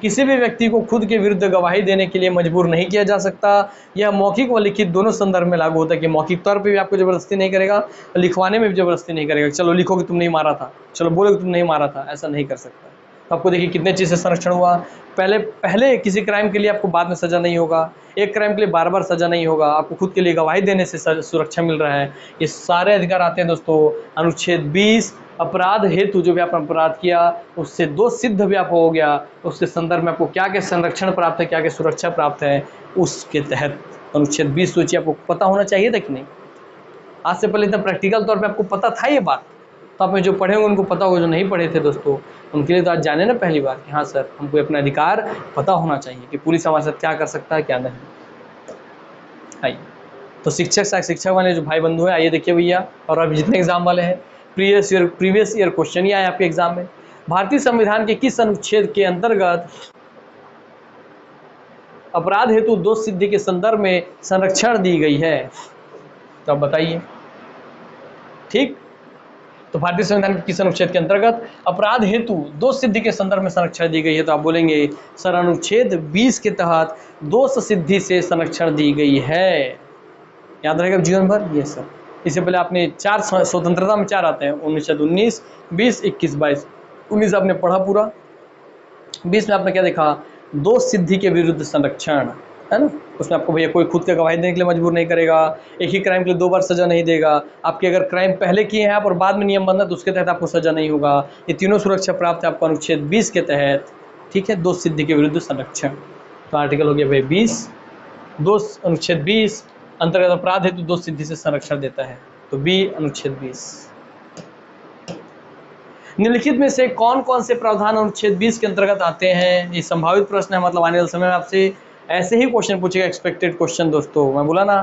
किसी भी व्यक्ति को खुद के विरुद्ध गवाही देने के लिए मजबूर नहीं किया जा सकता। यह मौखिक व लिखित दोनों संदर्भ में लागू होता है कि मौखिक तौर पे भी आपको जबरदस्ती नहीं करेगा, लिखवाने में भी जबरदस्ती नहीं करेगा। चलो लिखो कि तुम नहीं मारा था, चलो बोलो कि तुम नहीं मारा था, ऐसा नहीं कर सकता। तो आपको देखिए कितने चीज़ से संरक्षण हुआ। पहले किसी क्राइम के लिए आपको बाद में सज़ा नहीं होगा, एक क्राइम के लिए बार बार सज़ा नहीं होगा, आपको खुद के लिए गवाही देने से सुरक्षा मिल रहा है। ये सारे अधिकार आते हैं दोस्तों अनुच्छेद 20, अपराध हेतु जो भी आपने अपराध किया उससे दोष सिद्ध भी आप हो गया, उसके संदर्भ में आपको क्या क्या संरक्षण प्राप्त है, क्या क्या सुरक्षा प्राप्त है, उसके तहत अनुच्छेद 20 सोचिए आपको पता होना चाहिए था कि नहीं। आज से पहले इतना प्रैक्टिकल तौर पे आपको पता था ये बात, तो आप में जो पढ़े होंगे उनको पता होगा, जो नहीं पढ़े थे दोस्तों उनके लिए तो आज जाने ना पहली बार कि हाँ सर हमको अपना अधिकार पता होना चाहिए कि पुलिस हमारे साथ क्या कर सकता है क्या नहीं। आइए तो शिक्षक वाले जो भाई बंधु हैं, आइए देखिए भैया, और अभी जितने एग्जाम वाले हैं प्रीवियस ईयर क्वेश्चन ही आए आपके एग्जाम में। भारतीय संविधान के किस अनुच्छेद के अंतर्गत अपराध हेतु दोष सिद्धि के संदर्भ में संरक्षण दी गई है, तो आप बताइए। ठीक, तो भारतीय संविधान के किस अनुच्छेद के अंतर्गत अपराध हेतु दोष सिद्धि के संदर्भ में संरक्षण दी गई है, तो आप बोलेंगे सर अनुच्छेद 20 के तहत दोष सिद्धि से संरक्षण दी गई है। याद रहेगा जीवन भर ये सर। इससे पहले आपने 4 स्वतंत्रता में 4 आते हैं, 1919, 20, 21, 22। 19 आपने पढ़ा पूरा, 20 में आपने क्या देखा, दोष सिद्धि के विरुद्ध संरक्षण, है ना। उसमें आपको भैया कोई खुद का गवाही देने के लिए मजबूर नहीं करेगा, एक ही क्राइम के लिए 2 बार सजा नहीं देगा, आपके अगर क्राइम पहले किए हैं आप और बाद में नियम बंदा तो उसके तहत आपको सजा नहीं होगा। ये तीनों सुरक्षा प्राप्त है आपको अनुच्छेद 20 के तहत, ठीक है, दोष सिद्धि के विरुद्ध संरक्षण। तो आर्टिकल हो गया भाई 20, दोष अनुच्छेद 20 अंतर्गत अपराध हेतु दोष सिद्धि से संरक्षण देता है, तो बी अनुच्छेद 20। निम्नलिखित में से कौन कौन से प्रावधान अनुच्छेद 20 के अंतर्गत आते हैं? ये संभावित प्रश्न है, मतलब आने वाले समय में आपसे ऐसे ही क्वेश्चन पूछेगा, एक्सपेक्टेड क्वेश्चन दोस्तों। मैं बोला ना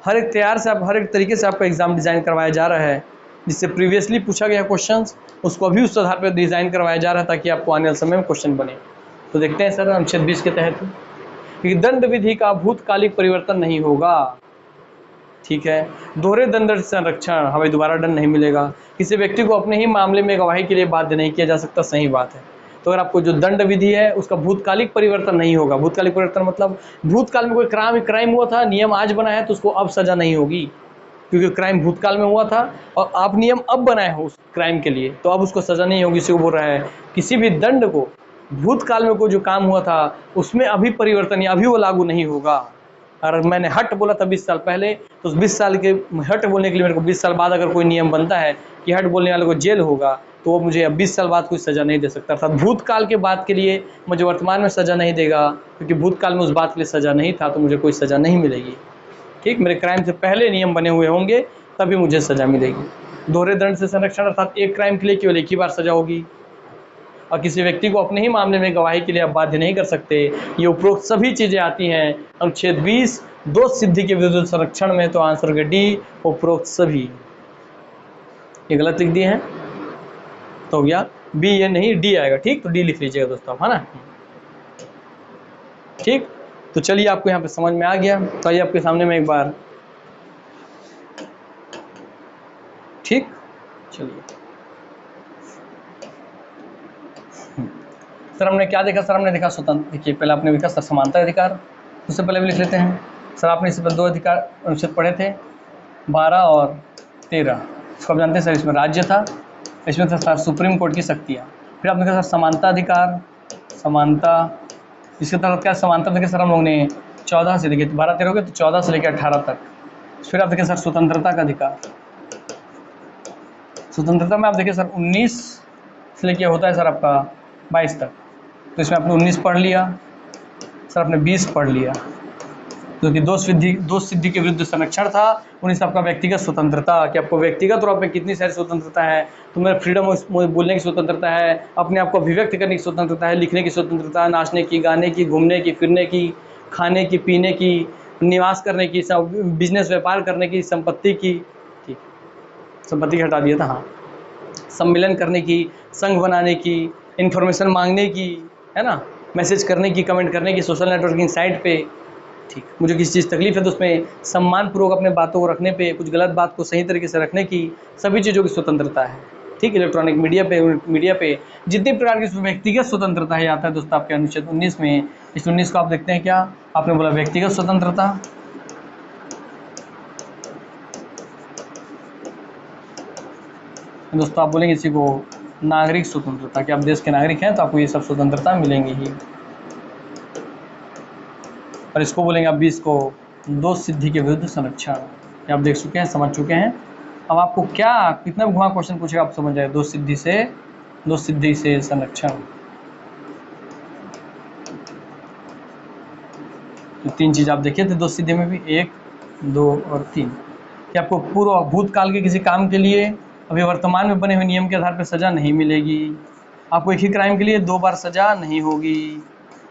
हर एक तरीके से आपका एग्जाम डिजाइन करवाया जा रहा है, जिससे प्रीवियसली पूछा गया क्वेश्चंस उसको अभी उस आधार पर डिज़ाइन करवाया जा रहा है ताकि आपको आने वाले समय में क्वेश्चन बने। तो देखते हैं सर अनुच्छेद 20 के तहत कि दंड विधि का भूतकालिक परिवर्तन नहीं होगा। ठीक है, दोहरे दंड संरक्षण, हमें दोबारा दंड नहीं मिलेगा। किसी व्यक्ति को अपने ही मामले में गवाही के लिए बाध्य नहीं किया जा सकता, सही बात है। तो अगर आपको जो दंड विधि है उसका भूतकालिक परिवर्तन नहीं होगा, भूतकालिक परिवर्तन मतलब भूतकाल में कोई क्राइम हुआ था, नियम आज बना है तो उसको अब सजा नहीं होगी, क्योंकि क्राइम भूतकाल में हुआ था और आप नियम अब बनाए हो उस क्राइम के लिए, तो अब उसको सजा नहीं होगी। इसी को बोल रहा है किसी भी दंड को भूतकाल में कोई जो काम हुआ था उसमें अभी परिवर्तन या अभी वो लागू नहीं होगा। अगर मैंने हट बोला था 20 साल पहले, तो उस 20 साल के हट बोलने के लिए मेरे को 20 साल बाद अगर कोई नियम बनता है कि हट बोलने वाले को जेल होगा, तो वो मुझे अब 20 साल बाद कोई सज़ा नहीं दे सकता। अर्थात भूतकाल के बाद के लिए मुझे वर्तमान में सज़ा नहीं देगा, क्योंकि भूतकाल में उस बात के लिए सज़ा नहीं था, तो मुझे कोई सज़ा नहीं मिलेगी। ठीक, मेरे क्राइम से पहले नियम बने हुए होंगे तभी मुझे सज़ा मिलेगी। दोहरे दंड से संरक्षण अर्थात एक क्राइम के लिए केवल एक ही बार सज़ा होगी और किसी व्यक्ति को अपने ही मामले में गवाही के लिए आप बाध्य नहीं कर सकते। ये उपरोक्त सभी चीज़ें आती हैं अनुच्छेद 20 दोष सिद्धि के विरुद्ध संरक्षण में। तो आंसर होगा डी, उपरोक्त सभी। ये गलत लिख दिए हैं तो हो गया बी, ये नहीं डी आएगा। ठीक, तो डी लिख लीजिएगा दोस्तों, है ना। ठीक, तो चलिए आपको यहाँ पे समझ में आ गया। तो आइए आपके सामने में एक बार, ठीक, चलिए सर हमने क्या देखा? सर हमने देखा स्वतंत्र, देखिए पहले आपने देखा सर समानता अधिकार, उससे पहले भी लिख लेते हैं। सर आपने इससे पहले 2 अधिकार अनुच्छेद पढ़े थे, 12 और 13। इसको आप जानते हैं सर, इसमें राज्य था, इसमें था सर सुप्रीम कोर्ट की शक्तियाँ। फिर आपने कहा सर समानता अधिकार, समानता, इसके तहत क्या समानता देखिए सर हम लोग ने 14 से देखिए 12-13 हो गए, तो 14 से लेकर 18 तक। फिर आप देखिए सर स्वतंत्रता का अधिकार, स्वतंत्रता में आप देखिए सर 19 से लेकर होता है सर आपका 22 तक, तो इसमें आपने 19 पढ़ लिया, सर आपने 20 पढ़ लिया, जो कि दोष सिद्धि के विरुद्ध संरक्षण था। 19 आपका व्यक्तिगत स्वतंत्रता, कि आपको व्यक्तिगत तौर पर कितनी सारी स्वतंत्रता है, तो मेरा फ्रीडम बोलने की स्वतंत्रता है, अपने आप को अभिव्यक्त करने की स्वतंत्रता है, लिखने की स्वतंत्रता, नाचने की, गाने की, घूमने की, फिरने की, खाने की, पीने की, निवास करने की, बिजनेस व्यापार करने की, संपत्ति की, ठीक संपत्ति हटा दिया था, हाँ, सम्मेलन करने की, संघ बनाने की, इन्फॉर्मेशन मांगने की, है ना, मैसेज करने की, कमेंट करने की, सोशल नेटवर्किंग साइट पे, ठीक, मुझे किसी चीज़ तकलीफ है तो उसमें सम्मानपूर्वक अपने बातों को रखने पे, कुछ गलत बात को सही तरीके से रखने की, सभी चीज़ों की स्वतंत्रता है। ठीक, इलेक्ट्रॉनिक मीडिया पे जितनी प्रकार की व्यक्तिगत स्वतंत्रता है आता है दोस्तों आपके अनुच्छेद 19 में। इस 19 को आप देखते हैं क्या, आपने बोला व्यक्तिगत स्वतंत्रता, दोस्तों आप बोलेंगे इसी को नागरिक स्वतंत्रता, कि आप देश के नागरिक हैं तो आपको ये सब स्वतंत्रता मिलेंगी ही। और इसको बोलेंगे आप 20 को दोष सिद्धि के विरुद्ध संरक्षण, आप देख चुके हैं, समझ चुके हैं। अब आपको क्या कितना घुमा क्वेश्चन पूछेगा आप समझ जाए, दोष सिद्धि से संरक्षण। तो 3 चीज़ आप देखे थे दोष सिद्धि में भी, 1, 2 और 3, कि आपको पूर्व भूतकाल के किसी काम के लिए अभी वर्तमान में बने हुए नियम के आधार पर सज़ा नहीं मिलेगी, आपको एक ही क्राइम के लिए 2 बार सज़ा नहीं होगी,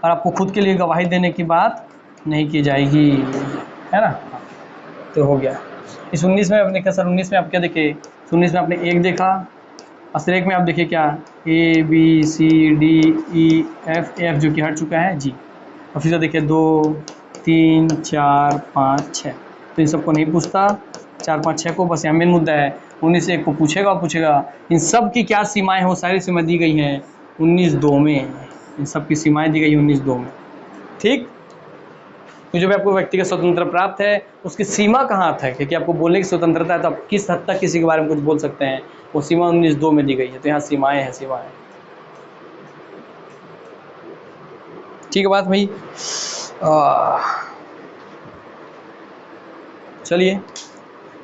और आपको खुद के लिए गवाही देने की बात नहीं की जाएगी, है ना। तो हो गया। इस 19 में आपने कहा सर 19 में आप क्या देखे, 19 में आपने 1 देखा, असर 1 में आप देखिए क्या A B C D E F जो कि हट चुका है जी, और फिर देखिए 2 3 4 5 6, तो इन सबको नहीं पूछता, 4 5 6 को बस यहाँ मेन मुद्दा है। 19 से 1 को पूछेगा इन सब की क्या सीमाएँ हो, सारी सीमाएँ दी गई हैं 19(2) में, इन सब की सीमाएँ दी गई 19(2) में। ठीक, तो जब आपको व्यक्तिगत स्वतंत्रता प्राप्त है उसकी सीमा कहाँ तक है, क्योंकि आपको बोलने की स्वतंत्रता है तो आप किस हद तक किसी के बारे में कुछ बोल सकते हैं, वो सीमा 19(2) में दी गई है। तो यहाँ सीमाएँ हैं, सीमाएँ। ठीक है बात भाई। चलिए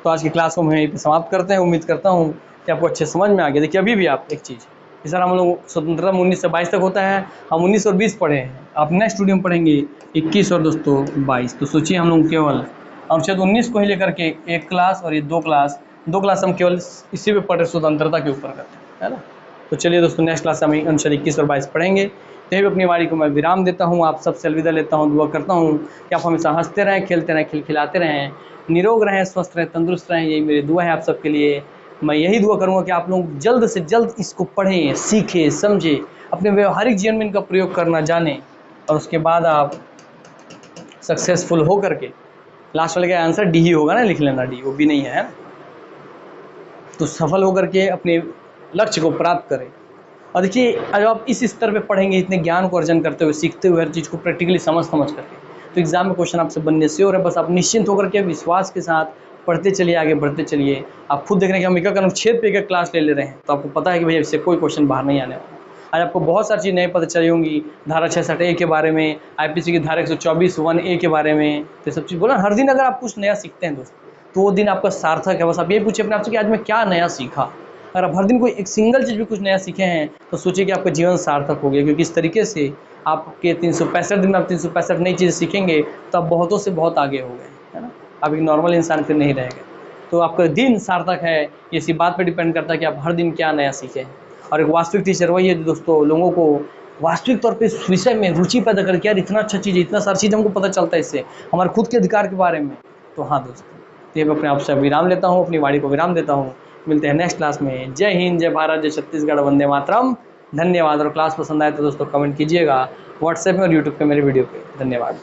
तो आज की क्लास को मैं यहीं पे समाप्त करते हैं। उम्मीद करता हूँ कि आपको अच्छे समझ में आ गया। देखिए अभी भी आप एक चीज़ कि सर हम लोग स्वतंत्रता में 19 से 22 तक होता है, हम 19 और 20 पढ़े हैं, आप नेक्स्ट वीडियो में पढ़ेंगे 21 और दोस्तों 22। तो सोचिए हम लोग केवल अनुच्छेद 19 को ही लेकर के एक क्लास और ये 2 क्लास हम केवल इसी पे पढ़े, स्वतंत्रता के ऊपर करते हैं, है ना। तो चलिए दोस्तों नेक्स्ट क्लास हम अनुच्छेद 21 और 22 पढ़ेंगे। यहीं पर अपनी वाणी को मैं विराम देता हूँ, आप सबसे अलविदा लेता हूँ। दुआ करता हूँ कि आप हमेशा हंसते रहें, खेलते रहें, खिलखिलाते रहें, निरोग रहें, स्वस्थ रहें, तंदुरुस्त रहें। यही मेरी दुआ है आप सबके लिए। मैं यही दुआ करूँगा कि आप लोग जल्द से जल्द इसको पढ़ें, सीखें, समझें, अपने व्यवहारिक जीवन में इनका प्रयोग करना जानें, और उसके बाद आप सक्सेसफुल हो करके, लास्ट वाले का आंसर डी ही होगा ना, लिख लेना, डी, वो भी नहीं है, तो सफल होकर के अपने लक्ष्य को प्राप्त करें। और देखिए, जब आप इस स्तर पे पढ़ेंगे, इतने ज्ञान को अर्जन करते हुए, सीखते हुए, हर चीज़ को प्रैक्टिकली समझ करके, तो एग्जाम में क्वेश्चन आपसे बनने से, और है बस आप निश्चिंत होकर के विश्वास के साथ पढ़ते चलिए, आगे बढ़ते चलिए। आप खुद देख रहे हैं कि हम एक अनुच्छेद पे एक क्लास ले रहे हैं, तो आपको पता है कि भैया इससे कोई क्वेश्चन बाहर नहीं आने वाला। आज आपको बहुत सारी चीज़ नई पता चली होंगी, धारा 66A के बारे में, IPC की धारा 124(1)A के बारे में, तो सब चीज़ बोला। हर दिन अगर आप कुछ नया सीखते हैं दोस्त, तो वो दिन आपका सार्थक है। बस आप ये पूछिए अपने आपसे कि आज मैं क्या नया सीखा। अगर आप हर दिन कोई एक सिंगल चीज़ भी कुछ नया सीखे हैं, तो सोचिए कि आपका जीवन सार्थक हो गया, क्योंकि इस तरीके से आपके 365 दिन में आप 365 नई चीज़ें सीखेंगे, तो आप बहुतों से बहुत आगे हो गए, है ना। आप एक नॉर्मल इंसान फिर नहीं रह गए, तो आपका दिन सार्थक है। ये इसी बात पर डिपेंड करता है कि आप हर दिन क्या नया सीखें। और एक वास्तविक टीचर वही है दोस्तों, लोगों को वास्तविक तौर पे इस विषय में रुचि पैदा करके, यार इतना अच्छा चीज़ है, इतना सारी चीज़ हमको पता चलता है इससे, हमारे खुद के अधिकार के बारे में। तो हाँ दोस्तों, ये मैं अपने आप से विराम लेता हूँ, अपनी वाणी को विराम देता हूँ। मिलते हैं नेक्स्ट क्लास में। जय हिंद, जय भारत, जय छत्तीसगढ़, वंदे मातरम। धन्यवाद। और क्लास पसंद आए तो दोस्तों कमेंट कीजिएगा व्हाट्सएप में और यूट्यूब पे मेरे वीडियो पे। धन्यवाद।